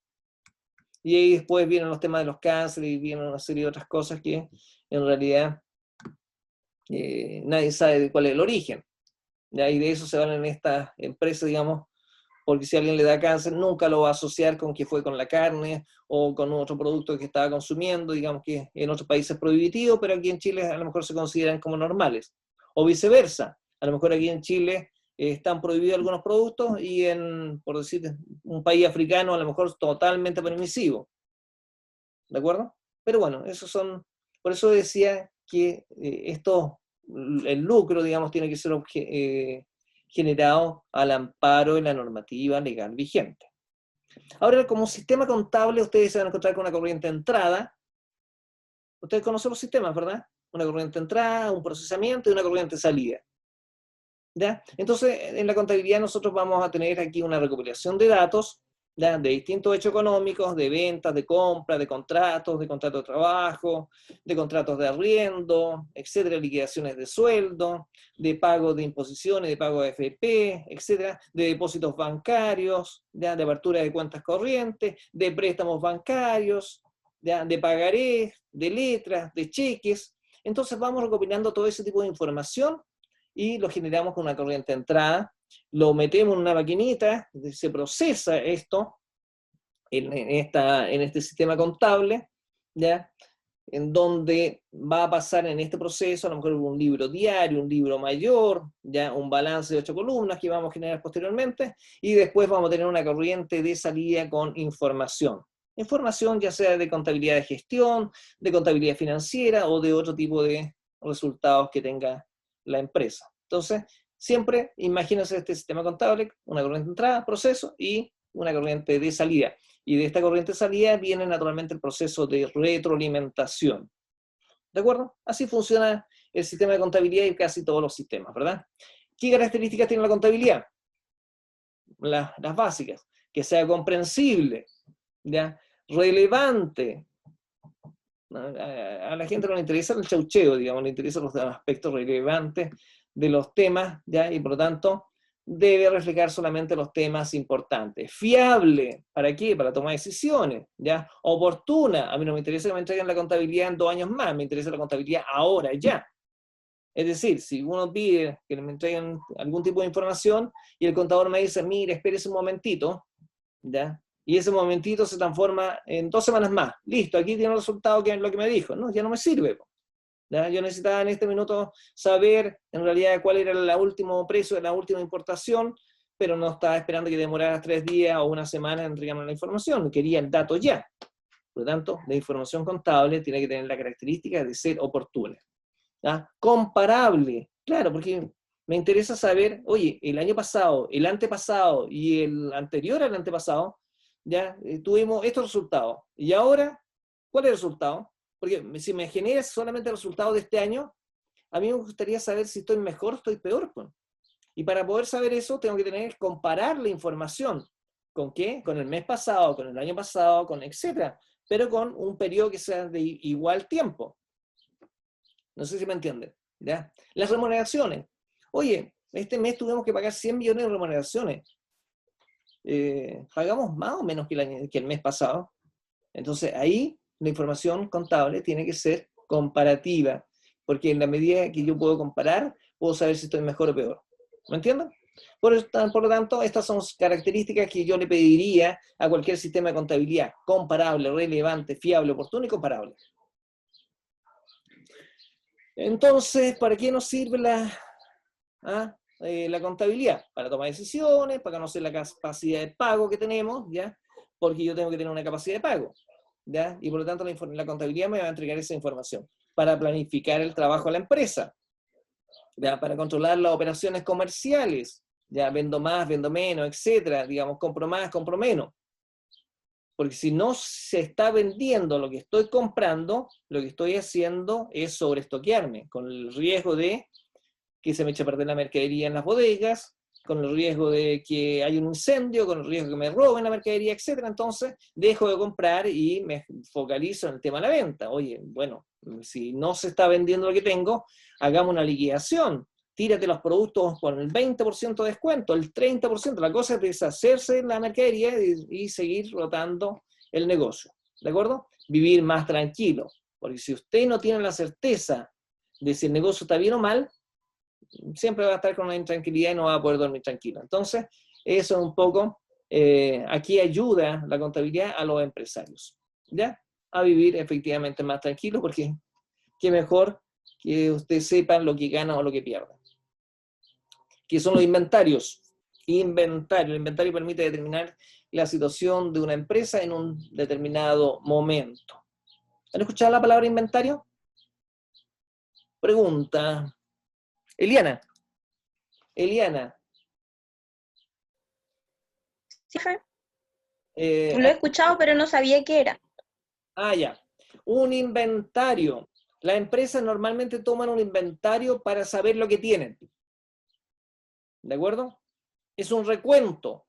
Y ahí después vienen los temas de los cánceres y vienen una serie de otras cosas que en realidad nadie sabe de cuál es el origen. ¿Ya? Y de eso se van en estas empresas, digamos, porque si a alguien le da cáncer, nunca lo va a asociar con que fue con la carne o con otro producto que estaba consumiendo, digamos que en otros países es prohibitivo, pero aquí en Chile a lo mejor se consideran como normales. O viceversa, a lo mejor aquí en Chile están prohibidos algunos productos y en, por decir, un país africano a lo mejor es totalmente permisivo. ¿De acuerdo? Pero bueno, esos son, por eso decía que el lucro, digamos, tiene que ser generado al amparo de la normativa legal vigente. Ahora, como sistema contable, ustedes se van a encontrar con una corriente de entrada. Ustedes conocen los sistemas, ¿verdad? Una corriente de entrada, un procesamiento y una corriente de salida. ¿Ya? Entonces, en la contabilidad nosotros vamos a tener aquí una recopilación de datos, ¿ya? De distintos hechos económicos, de ventas, de compra, de contratos de trabajo, de contratos de arriendo, etcétera, liquidaciones de sueldo, de pago de imposiciones, de pago de AFP, etcétera, de depósitos bancarios, ¿ya? De apertura de cuentas corrientes, de préstamos bancarios, ¿ya? De pagarés, de letras, de cheques. Entonces vamos recopilando todo ese tipo de información y lo generamos con una corriente de entrada, lo metemos en una maquinita, se procesa esto en este sistema contable, ¿ya? En donde va a pasar en este proceso a lo mejor un libro diario, un libro mayor, ¿ya? Un balance de 8 columnas que vamos a generar posteriormente, y después vamos a tener una corriente de salida con información. Información ya sea de contabilidad de gestión, de contabilidad financiera o de otro tipo de resultados que tenga la empresa. Entonces, siempre imagínense este sistema contable, una corriente de entrada, proceso, y una corriente de salida. Y de esta corriente de salida viene naturalmente el proceso de retroalimentación. ¿De acuerdo? Así funciona el sistema de contabilidad y casi todos los sistemas, ¿verdad? ¿Qué características tiene la contabilidad? Las básicas. Que sea comprensible, ¿ya? Relevante. A la gente no le interesa el chaucheo, digamos, le interesan los aspectos relevantes de los temas, ¿ya? Y por lo tanto debe reflejar solamente los temas importantes. Fiable, ¿para qué? Para tomar decisiones, ¿ya? Oportuna, a mí no me interesa que me entreguen la contabilidad en 2 años más, me interesa la contabilidad ahora, ya. Es decir, si uno pide que me entreguen algún tipo de información y el contador me dice, mire, espérese un momentito, ¿ya? Y ese momentito se transforma en 2 semanas más. Listo, aquí tiene el resultado que es lo que me dijo. No, ya no me sirve. ¿Ya? Yo necesitaba en este minuto saber en realidad cuál era el último precio de la última importación, pero no estaba esperando que demorara 3 días o una semana en entregarme la información. Quería el dato ya. Por lo tanto, la información contable tiene que tener la característica de ser oportuna. ¿Ya? Comparable, claro, porque me interesa saber, oye, el año pasado, el antepasado y el anterior al antepasado, ya tuvimos estos resultados. Y ahora, ¿cuál es el resultado? Porque si me genera solamente el resultado de este año, a mí me gustaría saber si estoy mejor o estoy peor. Pues. Y para poder saber eso, tengo que comparar la información. ¿Con qué? Con el mes pasado, con el año pasado, con etcétera, pero con un periodo que sea de igual tiempo. No sé si me entienden. ¿Ya? Las remuneraciones. Oye, este mes tuvimos que pagar 100 millones de remuneraciones. ¿Pagamos más o menos que el mes pasado? Entonces ahí la información contable tiene que ser comparativa, porque en la medida que yo puedo comparar, puedo saber si estoy mejor o peor. ¿Me entienden? Por lo tanto, estas son características que yo le pediría a cualquier sistema de contabilidad: comparable, relevante, fiable, oportuno y comparable. Entonces, ¿para qué nos sirve la contabilidad? Para tomar decisiones, para conocer la capacidad de pago que tenemos, ¿ya? Porque yo tengo que tener una capacidad de pago, ¿ya? Y por lo tanto la contabilidad me va a entregar esa información. Para planificar el trabajo de la empresa, ¿ya? Para controlar las operaciones comerciales, ya vendo más, vendo menos, etcétera, digamos, compro más, compro menos. Porque si no se está vendiendo lo que estoy comprando, lo que estoy haciendo es sobreestoquearme, con el riesgo de que se me eche a perder la mercadería en las bodegas, con el riesgo de que haya un incendio, con el riesgo de que me roben la mercadería, etc. Entonces, dejo de comprar y me focalizo en el tema de la venta. Oye, bueno, si no se está vendiendo lo que tengo, hagamos una liquidación. Tírate los productos con el 20% de descuento, el 30%. La cosa es deshacerse de la mercadería y seguir rotando el negocio. ¿De acuerdo? Vivir más tranquilo. Porque si usted no tiene la certeza de si el negocio está bien o mal, siempre va a estar con una intranquilidad y no va a poder dormir tranquilo. Entonces, eso es un poco, aquí ayuda la contabilidad a los empresarios, ¿ya? A vivir efectivamente más tranquilo, porque qué mejor que usted sepa lo que gana o lo que pierde. ¿Qué son los inventarios? Inventario. El inventario permite determinar la situación de una empresa en un determinado momento. ¿Han escuchado la palabra inventario? Pregunta. Eliana. Sí, lo he escuchado, pero no sabía qué era. Ya. Un inventario. Las empresas normalmente toman un inventario para saber lo que tienen. ¿De acuerdo? Es un recuento.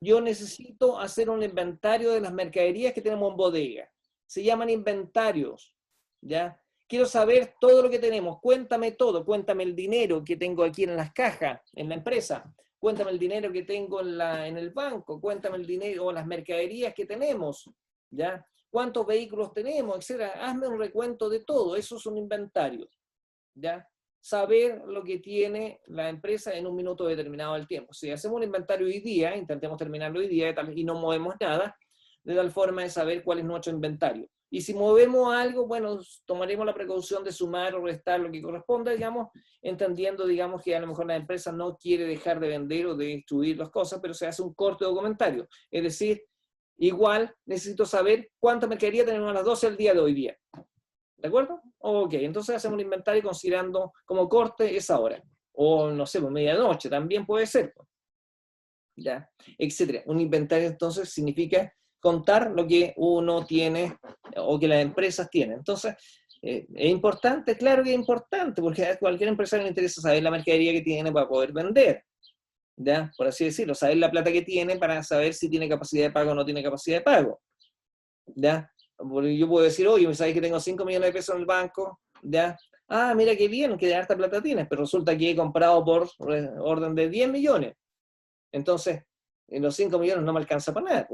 Yo necesito hacer un inventario de las mercaderías que tenemos en bodega. Se llaman inventarios. ¿Ya? Quiero saber todo lo que tenemos. Cuéntame todo. Cuéntame el dinero que tengo aquí en las cajas, en la empresa. Cuéntame el dinero que tengo en el banco. Cuéntame el dinero o las mercaderías que tenemos. ¿Ya? ¿Cuántos vehículos tenemos? Etcétera. Hazme un recuento de todo. Eso es un inventario. ¿Ya? Saber lo que tiene la empresa en un minuto determinado del tiempo. Si hacemos un inventario hoy día, intentemos terminarlo hoy día y no movemos nada, de tal forma de saber cuál es nuestro inventario. Y si movemos algo, bueno, tomaremos la precaución de sumar o restar lo que corresponda, digamos, entendiendo, digamos, que a lo mejor la empresa no quiere dejar de vender o de distribuir las cosas, pero se hace un corte documentario. Es decir, igual necesito saber cuánta mercadería tenemos a las 12 del día de hoy día. ¿De acuerdo? Ok, entonces hacemos un inventario considerando como corte esa hora. O, no sé, pues medianoche también puede ser. ¿Ya? Etcétera. Un inventario entonces significa contar lo que uno tiene o que las empresas tienen. Entonces, ¿es importante? Claro que es importante, porque a cualquier empresario le interesa saber la mercadería que tiene para poder vender. ¿Ya? Por así decirlo, saber la plata que tiene para saber si tiene capacidad de pago o no tiene capacidad de pago. ¿Ya? Yo puedo decir, oye, ¿sabes que tengo 5 millones de pesos en el banco? ¿Ya? Ah, mira qué bien, qué harta plata tienes, pero resulta que he comprado por orden de 10 millones. Entonces, en los 5 millones no me alcanza para nada,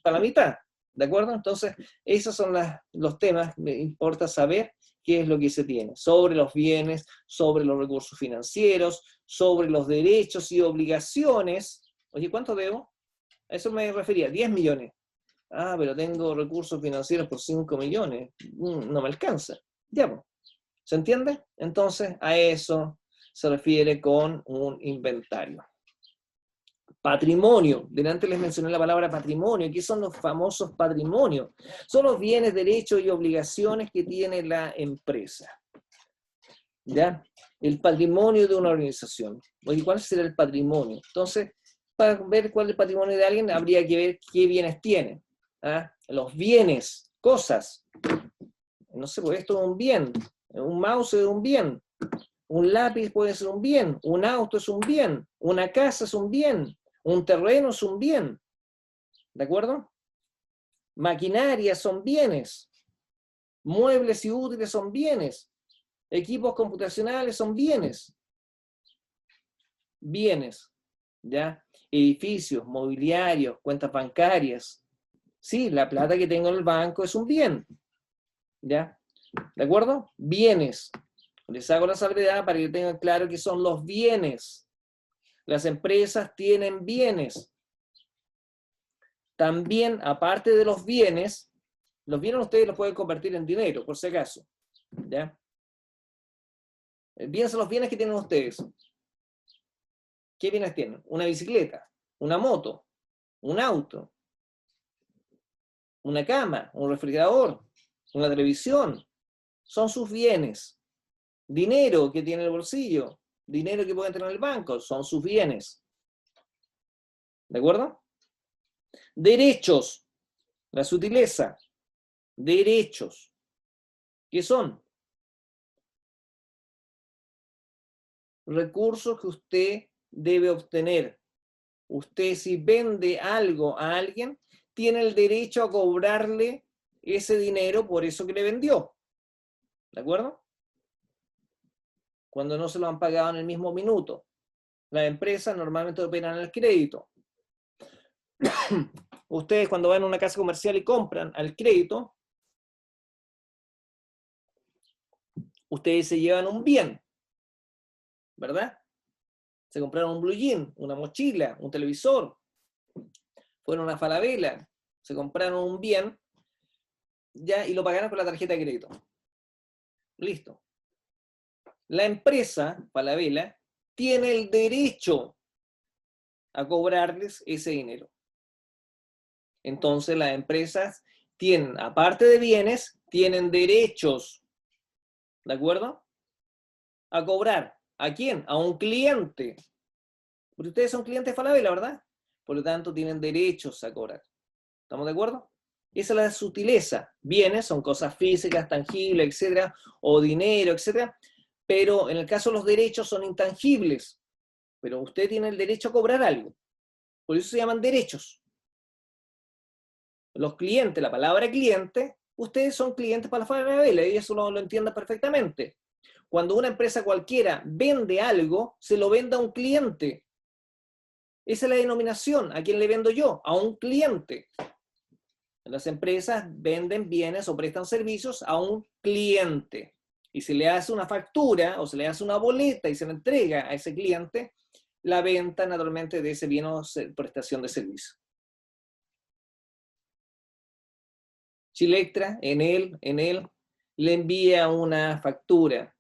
para la mitad. ¿De acuerdo? Entonces, esos son los temas, me importa saber qué es lo que se tiene, sobre los bienes, sobre los recursos financieros, sobre los derechos y obligaciones. Oye, ¿cuánto debo? A eso me refería, 10 millones. Ah, pero tengo recursos financieros por 5 millones. No me alcanza. Ya, pues. ¿Se entiende? Entonces, a eso se refiere con un inventario. Patrimonio. Delante les mencioné la palabra patrimonio. ¿Qué son los famosos patrimonios? Son los bienes, derechos y obligaciones que tiene la empresa. ¿Ya? El patrimonio de una organización. Oye, ¿cuál será el patrimonio? Entonces, para ver cuál es el patrimonio de alguien, habría que ver qué bienes tiene. ¿Ah? Los bienes, cosas. No sé, pues esto es un bien. Un mouse es un bien. Un lápiz puede ser un bien. Un auto es un bien. Una casa es un bien. Un terreno es un bien. ¿De acuerdo? Maquinarias son bienes. Muebles y útiles son bienes. Equipos computacionales son bienes. Bienes. ¿Ya? Edificios, mobiliarios, cuentas bancarias. Sí, la plata que tengo en el banco es un bien. ¿Ya? ¿De acuerdo? Bienes. Les hago la salvedad para que tengan claro que son los bienes. Las empresas tienen bienes. También, aparte de los bienes ustedes los pueden convertir en dinero, por si acaso. ¿Ya? Bienes son los bienes que tienen ustedes. ¿Qué bienes tienen? Una bicicleta, una moto, un auto, una cama, un refrigerador, una televisión. Son sus bienes. Dinero que tiene en el bolsillo, dinero que pueden tener en el banco, son sus bienes. ¿De acuerdo? Derechos, la sutileza. Derechos. ¿Qué son? Recursos que usted debe obtener. Usted, si vende algo a alguien, tiene el derecho a cobrarle ese dinero por eso que le vendió. ¿De acuerdo? Cuando no se lo han pagado en el mismo minuto. Las empresas normalmente operan al crédito. Ustedes cuando van a una casa comercial y compran al crédito, ustedes se llevan un bien, ¿verdad? Se compraron un blue jean, una mochila, un televisor, fueron a Falabella, se compraron un bien, ya, y lo pagaron con la tarjeta de crédito. Listo. La empresa, Falabella, tiene el derecho a cobrarles ese dinero. Entonces las empresas tienen, aparte de bienes, tienen derechos, ¿de acuerdo? A cobrar. ¿A quién? A un cliente. Porque ustedes son clientes de Falabella, ¿verdad? Por lo tanto, tienen derechos a cobrar. ¿Estamos de acuerdo? Esa es la sutileza. Bienes son cosas físicas, tangibles, etcétera, o dinero, etcétera. Pero en el caso de los derechos son intangibles. Pero usted tiene el derecho a cobrar algo. Por eso se llaman derechos. Los clientes, la palabra cliente, ustedes son clientes para la Falabella y eso lo entiendan perfectamente. Cuando una empresa cualquiera vende algo, se lo vende a un cliente. Esa es la denominación. ¿A quién le vendo yo? A un cliente. Las empresas venden bienes o prestan servicios a un cliente. Y se le hace una factura o se le hace una boleta y se le entrega a ese cliente la venta naturalmente de ese bien o prestación de servicio. Chilectra, en él, le envía una factura,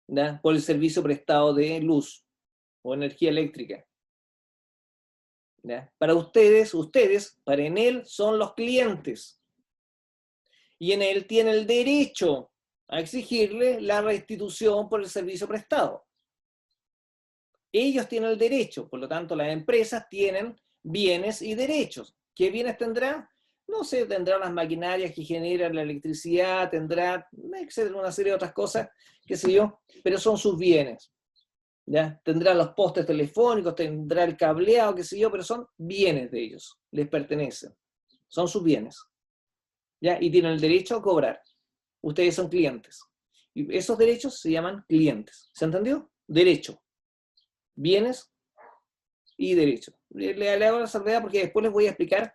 ¿ya? Por el servicio prestado de luz o energía eléctrica. ¿Ya? Para ustedes, para Enel son los clientes. Y Enel tiene el derecho a exigirle la restitución por el servicio prestado. Ellos tienen el derecho, por lo tanto las empresas tienen bienes y derechos. ¿Qué bienes tendrá? No sé, tendrá las maquinarias que generan la electricidad, tendrá, etcétera, una serie de otras cosas, qué sé yo, pero son sus bienes. ¿Ya? Tendrá los postes telefónicos, tendrá el cableado, qué sé yo, pero son bienes de ellos, les pertenecen. Son sus bienes. ¿Ya? Y tienen el derecho a cobrar. Ustedes son clientes. Y esos derechos se llaman clientes. ¿Se entendió? Derecho. Bienes y derechos. Le hago la salvedad porque después les voy a explicar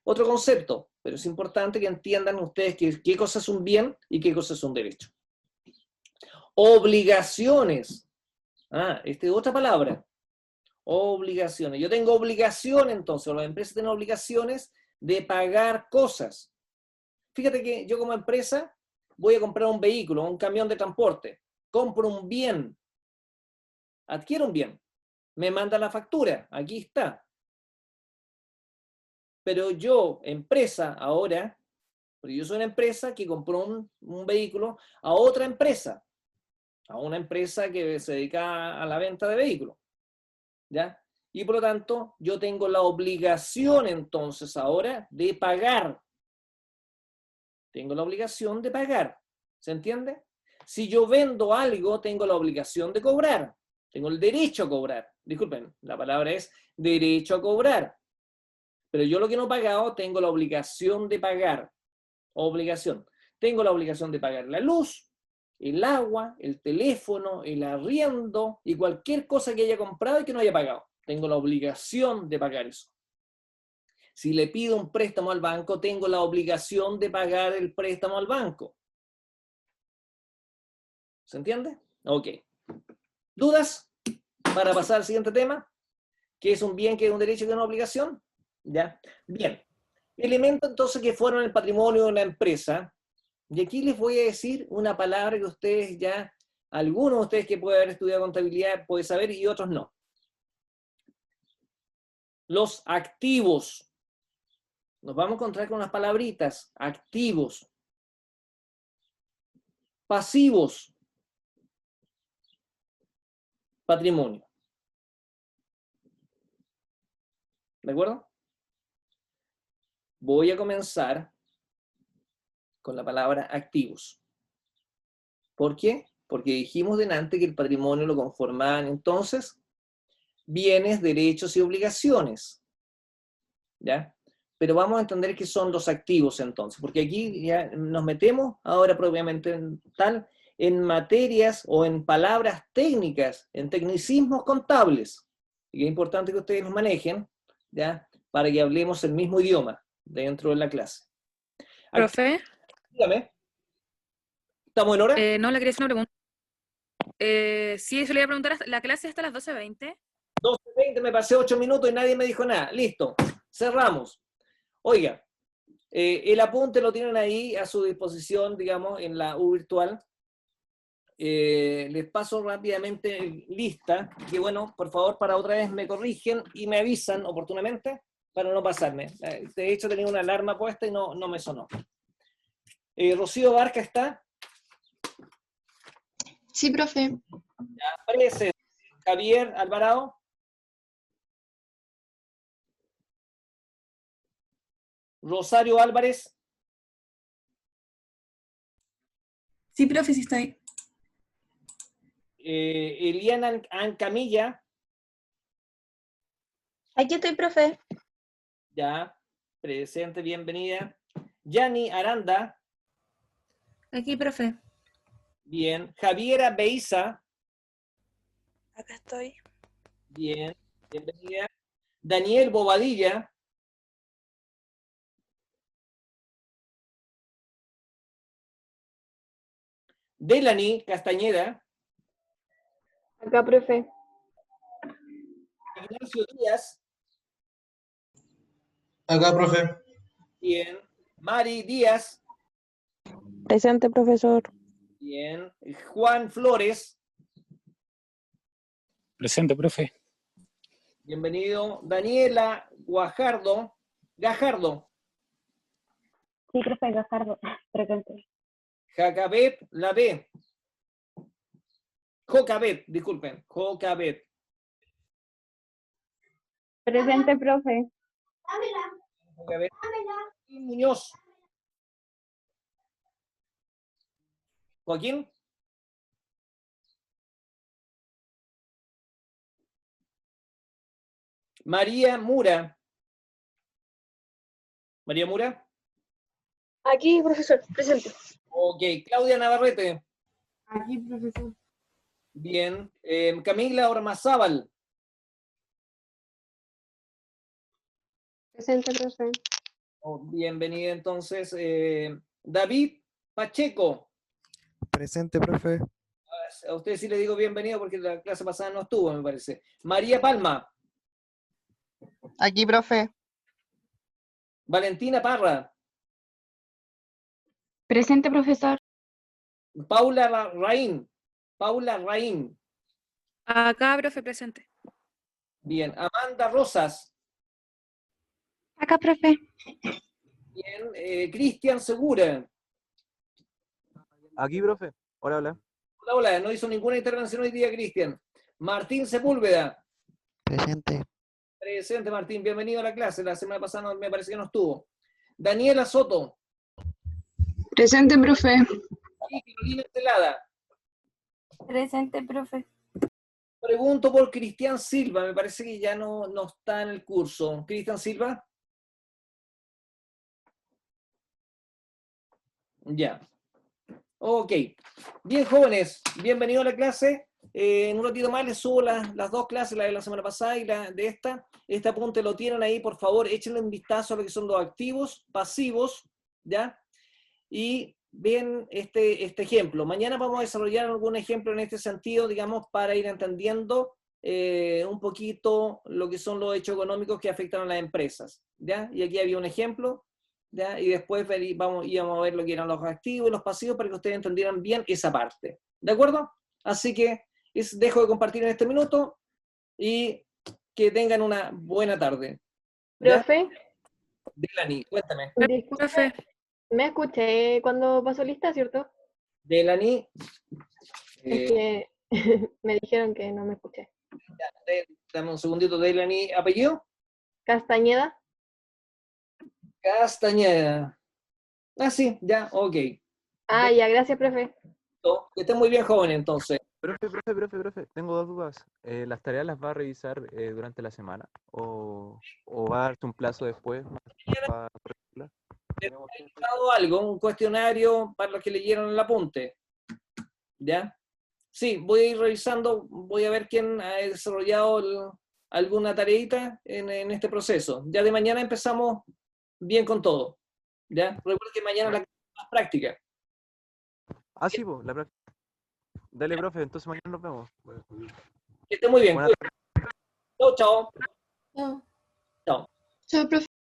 otro concepto, pero es importante que entiendan ustedes qué cosa es un bien y qué cosa es un derecho. Obligaciones. Esta es otra palabra. Obligaciones. Yo tengo obligación entonces, las empresas tienen obligaciones de pagar cosas. Fíjate que yo como empresa voy a comprar un vehículo, un camión de transporte. Compro un bien. Adquiero un bien. me manda la factura, aquí está. Pero yo, empresa, ahora, porque yo soy una empresa que compró un vehículo a otra empresa, a una empresa que se dedica a la venta de vehículos, ¿ya? Y por lo tanto, yo tengo la obligación entonces ahora de pagar. Tengo la obligación de pagar, ¿se entiende? Si yo vendo algo, tengo la obligación de cobrar. Tengo el derecho a cobrar. Disculpen, la palabra es derecho a cobrar. Pero yo lo que no he pagado, tengo la obligación de pagar. Obligación. Tengo la obligación de pagar la luz, el agua, el teléfono, el arriendo y cualquier cosa que haya comprado y que no haya pagado. Tengo la obligación de pagar eso. Si le pido un préstamo al banco, tengo la obligación de pagar el préstamo al banco. ¿Se entiende? Ok. ¿Dudas? Para pasar al siguiente tema. ¿Qué es un bien, qué es un derecho, qué es una obligación? ¿Ya? Bien. Elementos entonces que fueron el patrimonio de la empresa. Y aquí les voy a decir una palabra que ustedes ya, algunos de ustedes que pueden haber estudiado contabilidad pueden saber y otros no. Los activos. Nos vamos a encontrar con unas palabritas. Activos. Pasivos. Patrimonio. ¿De acuerdo? Voy a comenzar con la palabra activos. ¿Por qué? Porque dijimos delante que el patrimonio lo conformaban entonces bienes, derechos y obligaciones. ¿Ya? Pero vamos a entender qué son los activos entonces, porque aquí ya nos metemos ahora propiamente tal en materias o en palabras técnicas, en tecnicismos contables. Y es importante que ustedes los manejen, ¿ya? Para que hablemos el mismo idioma dentro de la clase. Profe, Dígame. ¿Estamos en hora? no, le quería hacer una pregunta. Sí, eso le iba a preguntar, la clase hasta las 12:20. 12:20, me pasé 8 minutos y nadie me dijo nada. Listo, cerramos. Oiga, el apunte lo tienen ahí a su disposición, digamos, en la U virtual. Les paso rápidamente lista, que bueno, por favor, para otra vez me corrigen y me avisan oportunamente para no pasarme. De hecho, tenía una alarma puesta y no me sonó. Rocío Barca está. Sí, profe. Presente. Javier Alvarado. Rosario Álvarez. Sí, profe, sí está ahí. Eliana Ancamilla. Aquí estoy, profe. Ya, presente, bienvenida. Yani Aranda. Aquí, profe. Bien. Javiera Beiza. Acá estoy. Bien, bienvenida. Daniel Bobadilla. Delany Castañeda. Acá, profe. Ignacio Díaz. Acá, profe. Bien. Mari Díaz. Presente, profesor. Bien. Juan Flores. Presente, profe. Bienvenido. Daniela Gajardo. Sí, profe, Gajardo, presente. Jacabet Lavé. Jocabet, disculpen. Jocabet. Presente, profe. Jocabet. Y Muñoz. Joaquín. María Mura. María Mura. Aquí, profesor, presente. Ok. Claudia Navarrete. Aquí, profesor. Bien. Camila Ormazábal. Presente, profe. Oh, bienvenida entonces. David Pacheco. Presente, profe. A usted sí le digo bienvenido porque la clase pasada no estuvo, me parece. María Palma. Aquí, profe. Valentina Parra. Presente, profesor. Paula Raín. Paula Raín. Acá, profe, presente. Bien, Amanda Rosas. Acá, profe. Bien, Cristian Segura. Aquí, profe. Hola, hola. Hola, hola, no hizo ninguna intervención hoy día, Cristian. Martín Sepúlveda. Presente. Presente, Martín, bienvenido a la clase. La semana pasada me parece que no estuvo. Daniela Soto. Presente, profe. Y Carolina Celada. Presente, profe. Pregunto por Cristian Silva, me parece que ya no está en el curso. Cristian Silva. Ya. Ok. Bien, jóvenes, bienvenido a la clase. En un ratito más les subo las dos clases, la de la semana pasada y la de esta. Este apunte lo tienen ahí, por favor, échenle un vistazo a lo que son los activos, pasivos, ¿ya? Y ven este ejemplo. Mañana vamos a desarrollar algún ejemplo en este sentido, digamos, para ir entendiendo un poquito lo que son los hechos económicos que afectan a las empresas, ¿ya? Y aquí había un ejemplo, ¿ya? Y después íbamos a ver lo que eran los activos y los pasivos para que ustedes entendieran bien esa parte, ¿de acuerdo? Así que dejo de compartir en este minuto y que tengan una buena tarde. ¿Ya? Profe, Delany, cuéntame. disculpe, Profe, me escuché cuando pasó lista, ¿cierto? Delany, Es que me dijeron que no me escuché. dame un segundito, Delany, ¿apellido? Castañeda. Castañeda. Ah, sí, ya, ok. Ah, ya, gracias, profe. Que estén muy bien, jóvenes, entonces. Profe, tengo dos dudas. ¿Las tareas las va a revisar durante la semana? ¿O va a darse un plazo después para corregirlas? Les he dado algo, un cuestionario para los que leyeron el apunte. ¿Ya? Sí, voy a ir revisando, voy a ver quién ha desarrollado alguna tareita en este proceso. Ya de mañana empezamos bien con todo. ¿Ya? Recuerden que mañana la clase es más práctica. Ah, sí, la práctica. Dale, profe, entonces mañana nos vemos. Que esté muy bien. Buenas Chao, chao. Chao. Chao. Chao, profe.